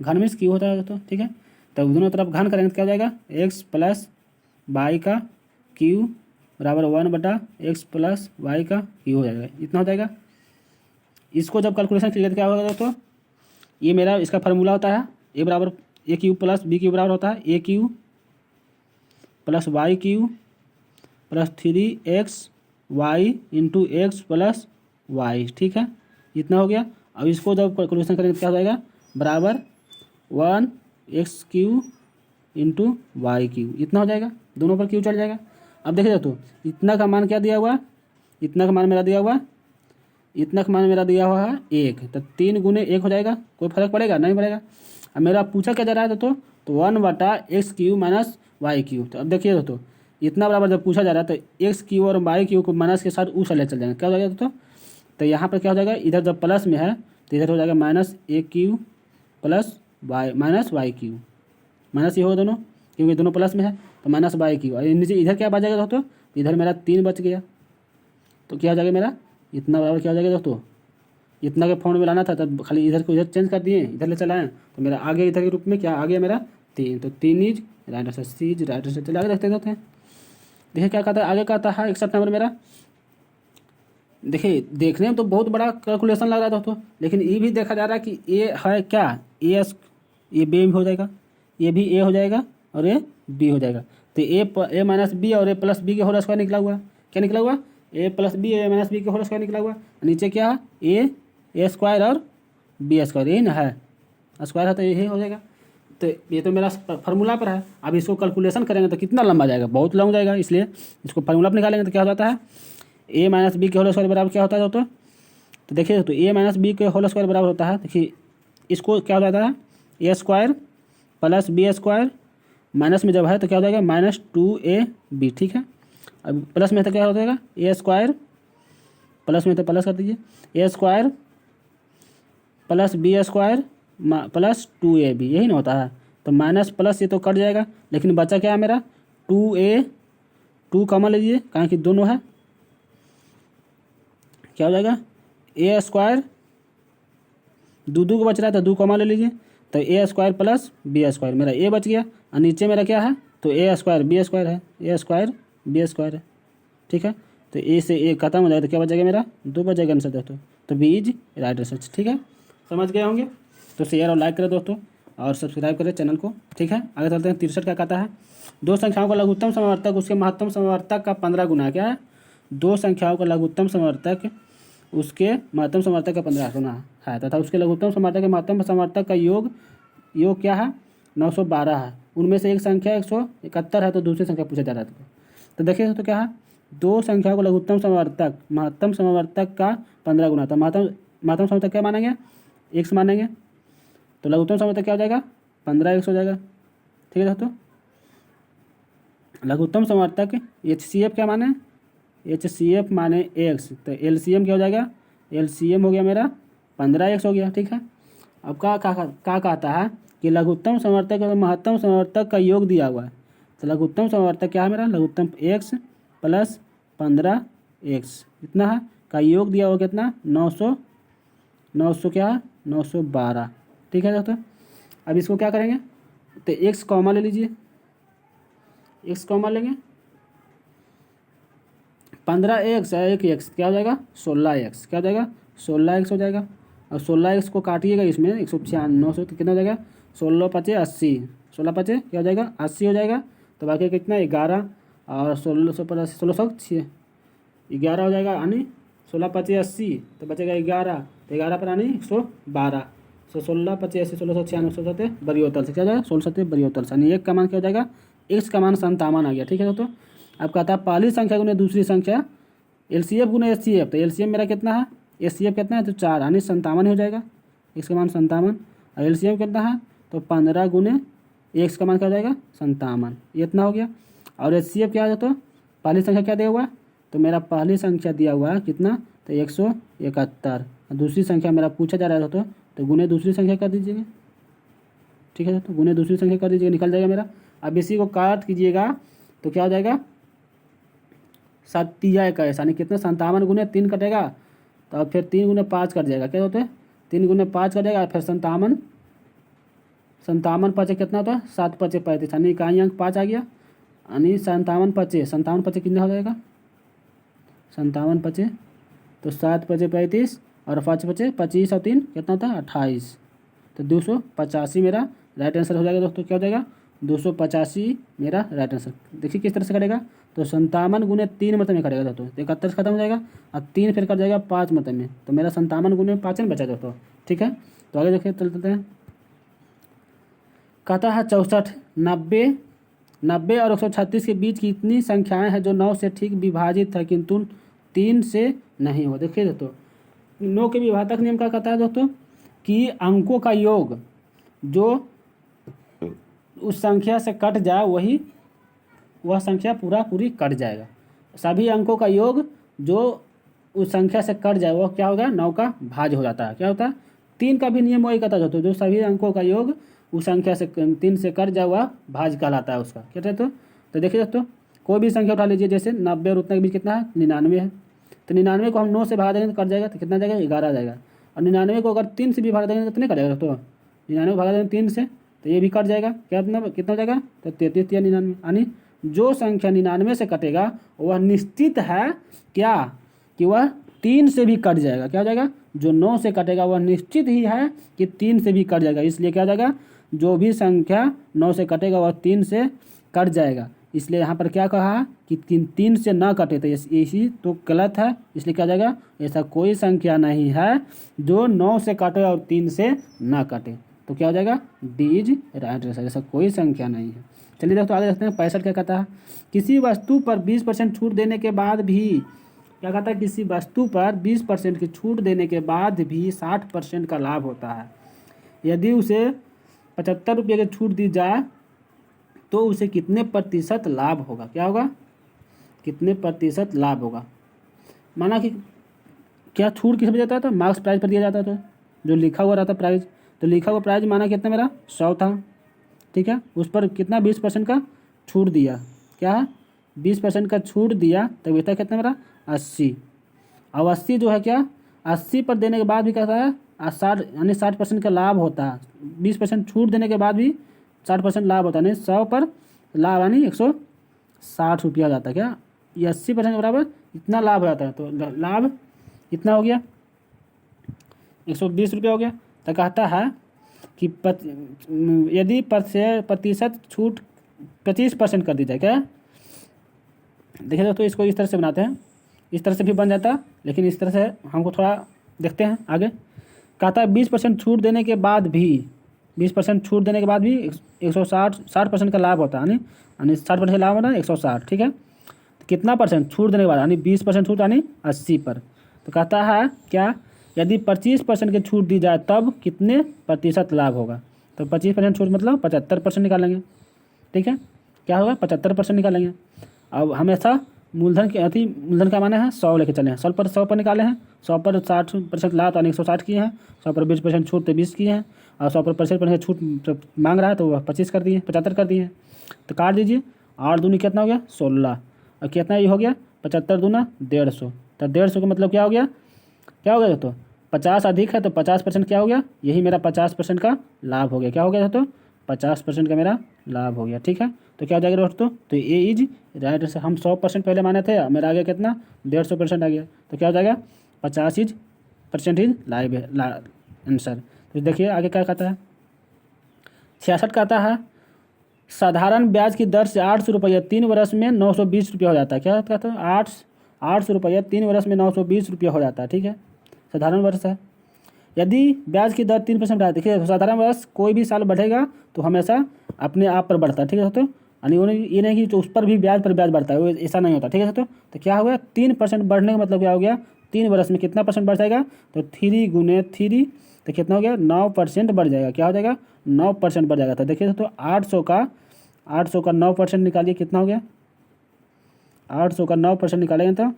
घन मीन्स क्यू होता है दोस्तों, ठीक है। तब दोनों तरफ घन करेंगे तो क्या हो जाएगा एक्स प्लस वाई का क्यू बराबर 1/x प्लस वाई का क्यू हो जाएगा, इतना हो जाएगा। इसको जब कैलकुलेशन करिए तो क्या होगा दोस्तों, ये मेरा इसका फार्मूला होता है ए बराबर A Q plus B Q बराबर होता है A Q plus Y Q plus 3x Y into X plus Y, ठीक है, इतना हो गया। अब इसको जब कैलकुलेशन करेंगे तो क्या हो जाएगा बराबर 1x Q into Y Q, इतना हो जाएगा, दोनों पर क्यू चढ़ जाएगा। अब देखिए दोस्तों इतना का मान क्या दिया हुआ, इतना का मान मेरा दिया हुआ, इतना का मान मेरा दिया हुआ है 1, तो 3 गुने 1 हो जाएगा, कोई फर्क पड़ेगा नहीं पड़ेगा। अब मेरा पूछा क्या जा रहा है दोस्तों, तो 1/x Q minus Y Q. तो अब देखिए दोस्तों इतना बराबर जब पूछा जा रहा है तो एक्स क्यू और वाई क्यू को माइनस के साथ उस ले चल जाएंगे, क्या हो जाएगा दोस्तों, तो यहाँ पर क्या हो जाएगा इधर जब प्लस में है तो इधर हो जाएगा minus A Q plus Y minus Y Q, minus ये होगा दोनों क्योंकि दोनों प्लस में है, तो माइनस वाई क्यू। और नीचे इधर क्या बच जाएगा दोस्तों, इधर मेरा 3 बच गया, तो क्या हो जाएगा मेरा इतना बराबर क्या हो जाएगा दोस्तों, इतना के फॉर्म में लाना था तब खाली इधर को इधर चेंज कर दिए, इधर ले चलाएं तो मेरा आगे इधर के रूप में क्या आ गया मेरा 3, तो 3 is right answer, C is right answer. चलिए आगे देखते हैं, देखिए क्या कहता है, आगे कहता है 61 नंबर मेरा। देखिए देखने में तो बहुत बड़ा कैलकुलेशन लग रहा है दोस्तों, लेकिन ये भी देखा जा रहा है कि ए है क्या ये बी हो जाएगा, ये भी ए हो जाएगा और ये बी हो जाएगा, तो ए माइनस बी और ए प्लस बी के होल स्क्वायर निकला हुआ, क्या निकला हुआ ए प्लस बी ए माइनस बी के होल स्क्वायर निकला हुआ, नीचे क्या है ए स्क्वायर और बी स्क्वायर, यही ना है स्क्वायर है तो यही हो जाएगा। तो ये तो मेरा फार्मूला पर है, अब इसको कैलकुलेशन करेंगे तो कितना लंबा जाएगा, बहुत लंबा जाएगा, इसलिए इसको फार्मूला पर निकालेंगे तो क्या हो जाता है ए माइनस बी के होल स्क्वायर बराबर क्या होता है दोस्तों, तो देखिए तो ए माइनस बी के होल स्क्वायर बराबर होता है, देखिए इसको क्या हो जाता है A square plus B square, minus में जब है तो क्या हो जाएगा माइनस 2ab, ठीक है। अब प्लस में तो क्या हो जाएगा ए स्क्वायर, प्लस में तो प्लस कर दीजिए A square plus B square plus 2ab, यही ना होता है, तो माइनस प्लस ये तो कट जाएगा, लेकिन बचा क्या है मेरा 2 कॉमन लीजिए कहाँ कि दोनों है, क्या हो जाएगा ए स्क्वायर 2 को बच रहा है तो 2 कॉमन ले लीजिए, तो ए स्क्वायर प्लस बी स्क्वायर, मेरा ए बच गया और नीचे मेरा क्या है तो ए स्क्वायर बी स्क्वायर है, ए स्क्वायर बी स्क्वायर है, ठीक है। तो ए से ए खत्म हो जाएगा तो क्या बचेगा मेरा 2 बचेगा आंसर दोस्तों, तो बी इज राइट आंसर, ठीक है, समझ गए होंगे। तो शेयर और लाइक करें दोस्तों और सब्सक्राइब करें चैनल को, ठीक है। आगे चलते हैं 63 का कहता है 2 संख्याओं का लघुत्तम समवर्तक उसके महत्तम समवर्तक का 15 गुना, क्या है 2 संख्याओं का लघुत्तम समवर्तक उसके महत्तम समर्थक का 15 गुना है तथा उसके लघुत्तम समर्थक के महत्तम समर्थक का योग क्या है 912 है। उनमें से एक संख्या 171 है तो दूसरी संख्या पूछा जा रहा था। तो देखिए तो क्या है, दो संख्याओं को लघुत्तम समर्थक महत्तम समर्थक का 15 गुना था। महत्तम समर्थक क्या मानेंगे, x मानेंगे, तो लघुत्तम समर्थक क्या हो जाएगा 15x हो जाएगा। ठीक है दोस्तों, लघुत्तम समर्थक HCF क्या माने, HCF माने x, तो LCM क्या हो जाएगा, LCM हो गया मेरा 15x हो गया। ठीक है, अब क्या कहता है कि लघुत्तम समर्थक और महत्तम समर्थक का योग दिया हुआ है। तो लघुत्तम समर्थक क्या है मेरा, लघुत्तम x प्लस 15x इतना है का योग दिया हुआ कितना 900 क्या है 912। ठीक है दोस्तों, अब इसको क्या करेंगे, तो x कॉमा ले लीजिए, x कॉमा लेंगे 15x है, एक x क्या हो जाएगा 16x, क्या हो जाएगा 16x हो जाएगा। और 16x को काटिएगा इसमें 196 तो कितना हो जाएगा 16 पचे 80, 16 पचे क्या हो जाएगा 80 हो जाएगा। तो बाकी कितना 11 और 11 हो जाएगा, यानी 16 पचे 80 तो बचेगा 11, तो 11 पर यानी 112, 16 पचे 80 1696 16 72 से क्या हो जाएगा 16 72, यानी एक का मान क्या हो जाएगा x का मान 57 आ गया। ठीक है दोस्तों, अब कहता है पहली संख्या गुने दूसरी संख्या LCF गुने HCF, तो LCM मेरा कितना है, HCF कितना है तो 4 यानी 57 हो जाएगा, x का मान 57, और LCM कितना है तो 15 गुने x का मान क्या हो जाएगा 57, ये इतना हो गया। और HCF क्या है, तो पहली संख्या क्या दिया हुआ है, तो मेरा पहली संख्या दिया हुआ है कितना तो 171, दूसरी संख्या मेरा पूछा जा रहा था तो गुने दूसरी संख्या कर दीजिएगा। ठीक है, तो गुने दूसरी संख्या कर दीजिएगा, निकल जाएगा मेरा। अब इसी को काट कीजिएगा तो क्या हो जाएगा 7 का यानी कितना 57 गुने 3 कटेगा, तो अब फिर 3 गुने 5 कट जाएगा, क्या होता है 3 गुने 5 कट जाएगा, फिर 57 पचे कितना होता है 7 पचे 35, यानी इकाई अंक 5 आ गया, यानी 57 पचे कितना हो जाएगा 57 पचे तो 7 पचे 35 और 5 पचे 25 और 3 कितना होता है 28, तो 285 मेरा राइट आंसर हो जाएगा दोस्तों। क्या हो जाएगा 285 मेरा राइट आंसर। देखिए किस तरह से करेगा, तो 57 गुने 3 मतलब में करेगा दोस्तों, 71 खत्म हो जाएगा और 3 फिर कर जाएगा 5 मतलब में, तो मेरा 57 गुने 5 में बचा दोस्तों। ठीक है, तो आगे देखिए चलते हैं। कहता है 64 90 और 136 के बीच की इतनी संख्याएं हैं जो 9 से ठीक विभाजित है किंतु 3 से नहीं हो। देखिए दोस्तों 9 के विभाजक नियम क्या कहता है दोस्तों कि अंकों का योग जो उस संख्या से कट जाए वह संख्या पूरी कट जाएगा। सभी अंकों का योग जो उस संख्या से कट जाए वह क्या होगा 9 का भाज्य हो जाता है। क्या होता है 3 का भी नियम वही कहता है दोस्तों, जो सभी अंकों का योग उस संख्या से 3 से कट जाए वह भाज्य कहलाता है उसका। क्या कहते तो देखिए दोस्तों कोई भी संख्या उठा लीजिए, जैसे 90 और उतना के बीच कितना है 99 है, तो 99 को हम 9 से भाग देंगे तो कट जाएगा, तो कितना जाएगा 11 आ जाएगा। और 99 को अगर 3 से भी भाग देंगे तो कितने कटेगा दोस्तों 99 को भाग देंगे 3 से तो ये भी कट जाएगा, कितना हो जाएगा तो 33 या 99, यानी जो संख्या 99 से कटेगा वह निश्चित है क्या कि वह 3 से भी कट जाएगा। क्या हो जाएगा जो 9 से कटेगा वह निश्चित ही है कि 3 से भी कट जाएगा, इसलिए क्या हो जाएगा जो भी संख्या 9 से कटेगा वह 3 से कट जाएगा। इसलिए यहाँ पर क्या कहा कि 3 से ना कटे, तो इसी तो गलत है, इसलिए क्या हो जाएगा ऐसा कोई संख्या नहीं है जो 9 से कटे और 3 से ना कटे, तो क्या हो जाएगा डी इज राइट आंसर, ऐसा कोई संख्या नहीं है। चलिए दोस्तों आगे देखते हैं। 65 क्या कहता है, किसी वस्तु पर 20% छूट देने के बाद भी क्या कहता है किसी वस्तु पर 20% की छूट देने के बाद भी 60% का लाभ होता है। यदि उसे 75 रुपये की छूट दी जाए तो उसे कितने प्रतिशत लाभ होगा। क्या होगा कितने प्रतिशत लाभ होगा। माना कि क्या छूट किस पर जाता था, मार्क्स प्राइस पर दिया जाता था, जो लिखा हुआ रहता प्राइस, तो लिखा हुआ प्राइस माना कितना मेरा 100 था। ठीक है, उस पर कितना 20% का छूट दिया, क्या है 20% का छूट दिया, तो बेटा कितना मेरा 80। अब 80 जो है क्या 80 पर देने के बाद भी कहता है 60 यानी 60% का लाभ होता है। 20% छूट देने के बाद भी 60% लाभ होता है, यानी 100 पर लाभ यानी 160 रुपया जाता है। क्या ये 80% के बराबर इतना लाभ हो जाता है, तो लाभ कितना हो गया 120 रुपया हो गया। तो कहता है कि यदि प्रतिशत छूट 25% कर दी जाए। क्या देखिए दोस्तों इसको इस तरह से बनाते हैं, इस तरह से भी बन जाता लेकिन इस तरह से हमको थोड़ा देखते हैं आगे। कहता है 20% छूट देने के बाद भी 20% छूट देने के बाद भी 160% का लाभ होता है, यानी 60% लाभ होता है 160, ठीक है। तो कितना परसेंट छूट देने के बाद, यानी 20% छूट यानी 80 पर। तो कहता है क्या, यदि 25% की छूट दी जाए तब कितने प्रतिशत लाभ होगा। तो 25% छूट मतलब 75% निकालेंगे, ठीक है। क्या होगा, 75% निकालेंगे। अब हमेशा मूलधन के मूलधन का माना है 100 लेके चले हैं, 100 पर निकाले हैं। 100 पर 60% लाभ यानी 160 किए हैं। 100 पर 20% छूट तो 20 किए हैं, और 100 पर 25% छूट तो मांग रहा है तो वह 25 कर दिए, 75 कर दिए हैं। तो काट दीजिए, 8 दूनी कितना हो गया 16, और कितना ये हो गया 75 दूना 150। तो 150 का मतलब क्या हो गया, तो 50 अधिक है तो 50% क्या हो गया, यही मेरा 50% का लाभ हो गया। क्या हो गया दोस्तों, 50% का मेरा लाभ हो गया, ठीक है। तो क्या हो जाएगा दोस्तों, तो ए इज राइट आंसर। हम 100% पहले माने थे, मेरा आ गया कितना 150% आ गया। तो क्या हो जाएगा 50% इज लाइव आंसर। तो देखिए आगे क्या कहता है, 66 कहता है साधारण ब्याज की दर से 800 रुपये 3 वर्ष में 920 रुपये हो जाता है। क्या कहता है, 800 रुपये 3 वर्ष में 920 रुपये हो जाता है, ठीक है। साधारण वर्ष है। यदि ब्याज की दर 3% बढ़ा, देखिए साधारण वर्ष कोई भी साल बढ़ेगा तो हमेशा अपने आप पर बढ़ता है, ठीक है दोस्तों। यानी ये नहीं कि तो उस पर भी ब्याज बढ़ता है, वो ऐसा नहीं होता, ठीक है दोस्तों। तो क्या हो गया 3% बढ़ने का मतलब क्या हो गया, 3 वर्ष में कितना परसेंट बढ़ जाएगा, तो 3 गुने 3 तो कितना हो गया 9% बढ़ जाएगा। क्या हो जाएगा 9% बढ़ जाएगा। तो देखिए दोस्तों 800 का 9% निकालिए, कितना हो गया 800 का 9% निकालेंगे तो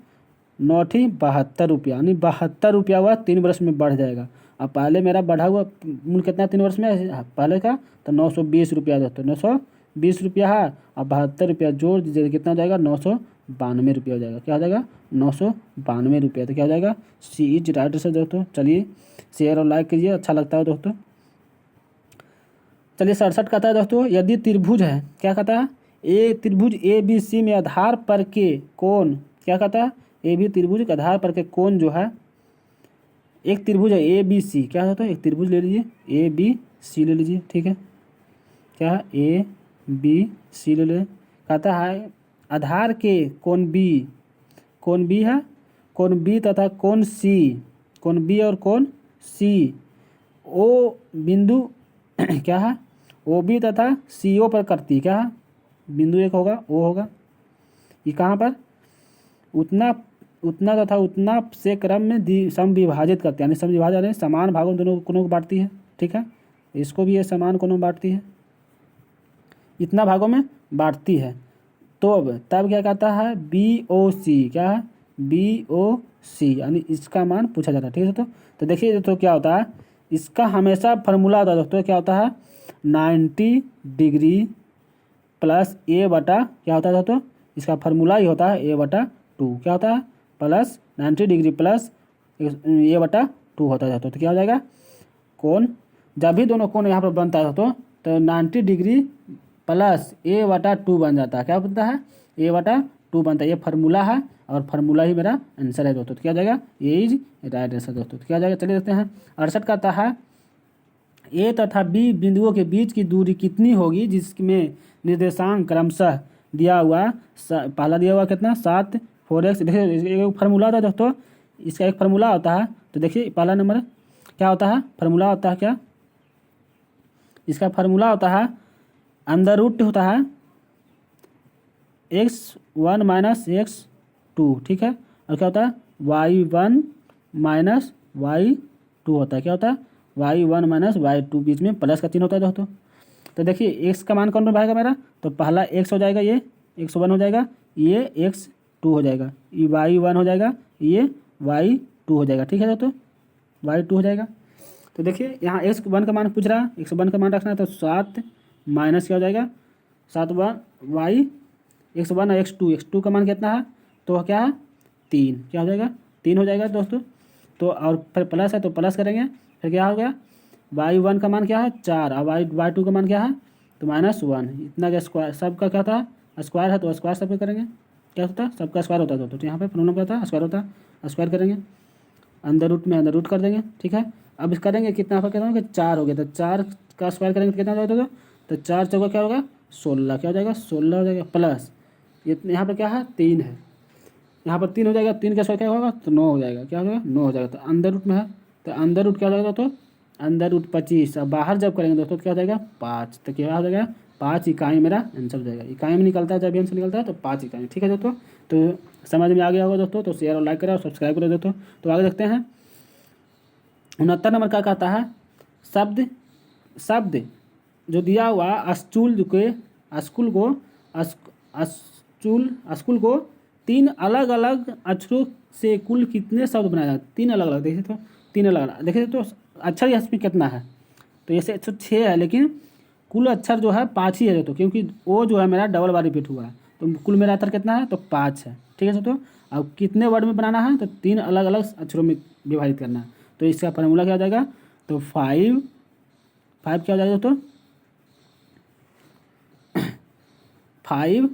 9 × 72 रुपया, यानी 72 रुपया हुआ 3 वर्ष में बढ़ जाएगा। अब पहले मेरा बढ़ा हुआ मूल्य कितना 3 वर्ष में पहले का, तो 920 रुपया दोस्तों, 920 रुपया है। अब 72 रुपया जोड़ दीजिए, कितना हो जाएगा 992 रुपया हो जाएगा। क्या हो जाएगा 992 रुपया। तो क्या हो जाएगा सी इज राइट आंसर दोस्तों। चलिए शेयर और लाइक कीजिए, अच्छा लगता है दोस्तों। चलिए 67 कहता है दोस्तों, यदि त्रिभुज है, क्या कहता है, त्रिभुज ए बी सी में आधार पर के कोण, क्या कहता है ए बी त्रिभुज के आधार पर के कोण जो है, एक त्रिभुज है ए बी सी, क्या होता है एक त्रिभुज ले लीजिए ए बी सी ले लीजिए, ठीक है। क्या है ए बी सी ले ले, कहता है आधार के कोण बी है, कोण बी तथा कोण बी और कोण सी ओ बिंदु क्या है ओ बी तथा सी ओ पर करती है। क्या है बिंदु एक होगा ओ होगा, ये कहाँ पर उतना तथा उतना से क्रम में सम विभाजित करते हैं, यानी सम विभाजन यानी समान भागों दोनों कोणों को बांटती है, ठीक है। इसको भी ये समान कोणों में बांटती है, इतना भागों में बांटती है। तो अब तब क्या कहता है बी ओ सी, क्या है बी ओ सी, यानी इसका मान पूछा जाता है, ठीक है दोस्तों। तो देखिए दोस्तों क्या होता है, इसका हमेशा फार्मूला होता है दोस्तों, क्या होता है 90 डिग्री प्लस ए बटा, क्या होता है दोस्तों, इसका फार्मूला ही होता है a/2, क्या होता है प्लस 90 डिग्री प्लस a/2 होता है दोस्तों। तो क्या हो जाएगा कोण, जब भी दोनों कोण यहाँ पर बनता है दोस्तों तो 90 डिग्री प्लस a/2 बन जाता है। क्या बनता है a/2 बनता है, ये फार्मूला है और फार्मूला ही मेरा आंसर है दोस्तों। तो क्या हो जाएगा ये इज राइट आंसर दोस्तों। तो क्या हो जाएगा चलिए देखते हैं। 68 कहता है ए तथा बी बिंदुओं के बीच की दूरी कितनी होगी जिसमें निर्देशांक क्रमशः दिया हुआ, पहला दिया हुआ कितना 7 4x। देखिए एक फार्मूला होता है दोस्तों, इसका एक फार्मूला होता है। तो देखिए पहला नंबर क्या होता है, फार्मूला होता है क्या, इसका फार्मूला होता है अंडर रूट होता है x1 माइनस x2, ठीक है। और क्या होता है y1 माइनस y2 होता है, क्या होता है y1 माइनस y2, बीच में प्लस का चिन्ह होता है दोस्तों। तो देखिए x का मान कौन रहेगा मेरा, तो पहला x हो जाएगा, ये x1 हो जाएगा, ये x2 हो जाएगा, ये y1 हो जाएगा, ये y2 हो जाएगा, ठीक है दोस्तों y2 हो जाएगा। तो देखिए यहाँ x1 का मान पूछ रहा है, x1 का मान रखना है तो 7 माइनस क्या हो जाएगा 7 y x1 और x2 का मान कितना है, तो क्या है 3, क्या हो जाएगा 3 हो जाएगा दोस्तों। तो और फिर प्लस है तो प्लस करेंगे, फिर क्या हो गया y1 का मान क्या है 4 और y2 का मान क्या है तो -1, इतना का स्क्वायर, सबका क्या था स्क्वायर है तो स्क्वायर सब करेंगे, क्या होता है सबका स्क्वायर होता है दोस्तों। तो यहाँ पे फॉर्मूला क्या होता है स्क्वायर होता है, स्क्वायर करेंगे अंदर रूट में अंदर रूट कर देंगे, ठीक है। अब इस करेंगे कितना कितना हो गया 4 हो गया, तो 4 का स्क्वायर करेंगे तो कितना हो जाएगा, तो 4 चौका क्या होगा 16, क्या हो जाएगा 16 हो जाएगा, प्लस यहाँ पर क्या है 3 है, यहाँ पर 3 हो जाएगा, 3 का स्क्वायर क्या होगा तो 9 हो जाएगा, क्या हो जाएगा 9 हो जाएगा। तो अंदर रूट में है तो अंदर रूट क्या हो जाएगा दोस्तों, अंदर रूट 25। अब बाहर जब करेंगे दोस्तों तो क्या हो जाएगा 5, तो क्या हो जाएगा 5 इकाई मेरा आंसर हो जाएगा। इकाई में निकलता है, जब भी आंसर निकलता है तो 5 इकाई। ठीक है दोस्तों, तो समझ में आ गया होगा दोस्तों, तो शेयर और लाइक करें और सब्सक्राइब करें दोस्तों। तो आगे देखते हैं 69 नंबर क्या कहता है, शब्द शब्द जो दिया हुआ स्कूल के स्कूल को स्कूल को 3 अलग अलग अक्षरों से कुल कितने शब्द बनाए जाते हैं। 3 अलग अलग, देखिए तो 3 अलग अलग, देखिए तो अक्षर इसमें कितना है, तो ऐसे अक्षर 6 है, लेकिन कुल अक्षर जो है 5 ही है दोस्तों, क्योंकि वो जो है मेरा डबल बार रिपीट हुआ है, तो कुल मेरा अक्षर कितना है तो 5 है। ठीक है दोस्तों, अब कितने वर्ड में बनाना है तो 3 अलग अलग अक्षरों में विभाजित करना है। तो इसका फार्मूला क्या हो जाएगा, तो 5 क्या हो जाएगा दोस्तों, 5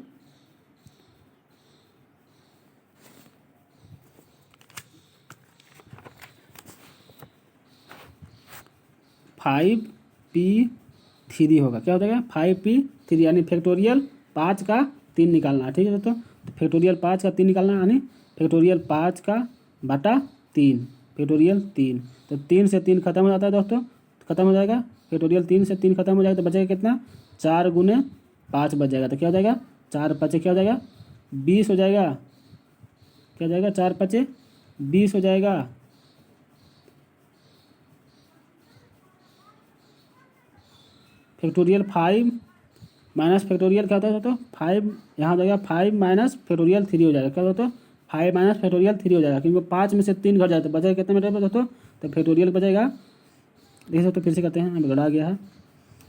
5p3 होगा, क्या हो जाएगा 5p3, यानी फैक्टोरियल 5 का 3 निकालना है। ठीक है दोस्तों, तो फैक्टोरियल 5 का 3 निकालना है, यानी फैक्टोरियल 5 का बटा 3, फैक्टोरियल 3। तो 3 से 3 खत्म हो जाता है दोस्तों, खत्म हो जाएगा, फैक्टोरियल 3 से 3 खत्म हो जाएगा, तो बचेगा कितना 4 गुने 5 बच जाएगा, तो क्या हो जाएगा 4 5 क्या हो जाएगा 20 हो जाएगा, क्या हो जाएगा 4 5 20 हो जाएगा। फैक्टोरियल 5 माइनस फैक्टोरियल क्या होता है दोस्तों 5, यहाँ हो जाएगा 5 माइनस फैक्टोरियल 3 हो जाएगा, क्या दोस्तों 5 माइनस फैक्टोरियल 3 हो जाएगा, क्योंकि 5 में से 3 घट जाता है, बचेगा कितना मेरे पास दोस्तों, तो फैक्टोरियल बचेगा, देखिए दोस्तों फिर से करते हैं, अब घटा गया है,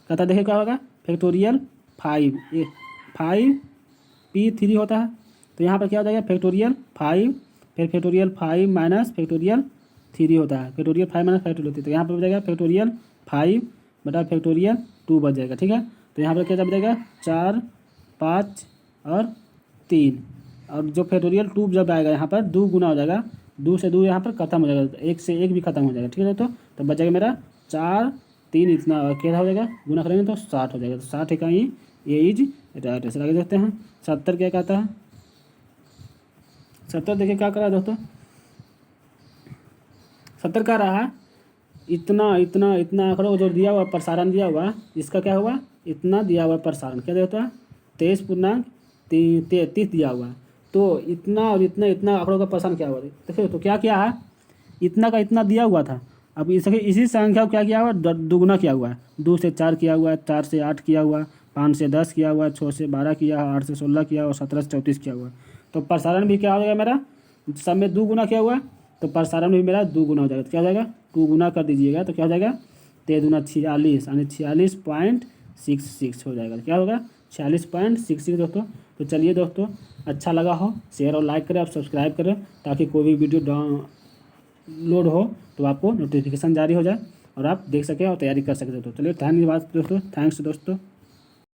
कहता देखिए क्या होगा फैक्टोरियल 5p3 होता है, तो यहाँ पर क्या हो जाएगा फैक्टोरियल 5, फिर फैक्टोरियल 5 माइनस फैक्टोरियल 3 होता है, फैक्टोरियल 5 माइनस फैक्टोरियल 3, तो यहाँ पर हो जाएगा फैक्टोरियल 5 बटा फैक्टोरियल 2 बच जाएगा। ठीक है, तो यहाँ पर क्या बचेगा 4 5 और 3, और जो फैक्टोरियल 2 जब आएगा यहाँ पर 2 गुना हो जाएगा, 2 से 2 यहाँ पर खत्म हो जाएगा, 1 से 1 भी खत्म हो जाएगा। ठीक है दोस्तों, तो बचेगा मेरा 4 3 इतना क्या हो जाएगा, गुना करेंगे तो 60 हो जाएगा, तो 60 इकाई ये इज राइट आंसर। आगे देखते हैं 70 क्या कहता है, 70 देखिए क्या कर रहा है दोस्तों, 70 का रहा है इतना इतना इतना आंकड़ों जो दिया हुआ प्रसारण दिया हुआ, इसका क्या हुआ इतना दिया हुआ प्रसारण क्या देता है 23.33 दिया हुआ है, तो इतना और इतना इतना आंकड़ों का प्रसारण क्या हुआ देखिए, तो क्या किया है इतना का इतना दिया हुआ था, अब इसी संख्या को क्या किया हुआ दुगुना किया हुआ है, 2 से 4 किया हुआ है, 4 से 8 किया हुआ है, 5 से 10 किया हुआ है, 6 से 12 किया है, 8 से 16 किया हुआ, 17 से 34 किया हुआ है, तो प्रसारण भी क्या हो जाएगा मेरा सब में 2 गुना किया हुआ है, तो प्रसारण भी मेरा 2 गुना हो जाएगा, तो क्या हो जाएगा 2 गुना कर दीजिएगा, तो क्या हो जाएगा 3 दूना 46, यानी 46.66 हो जाएगा, क्या होगा 46.66 दोस्तों। तो चलिए दोस्तों, अच्छा लगा हो शेयर और लाइक करें, आप सब्सक्राइब करें, ताकि कोई भी वीडियो डाउनलोड हो तो आपको नोटिफिकेशन जारी हो जाए और आप देख सकें और तैयारी कर सकें दोस्तों। चलिए धन्यवाद दोस्तों, थैंक्स दोस्तों।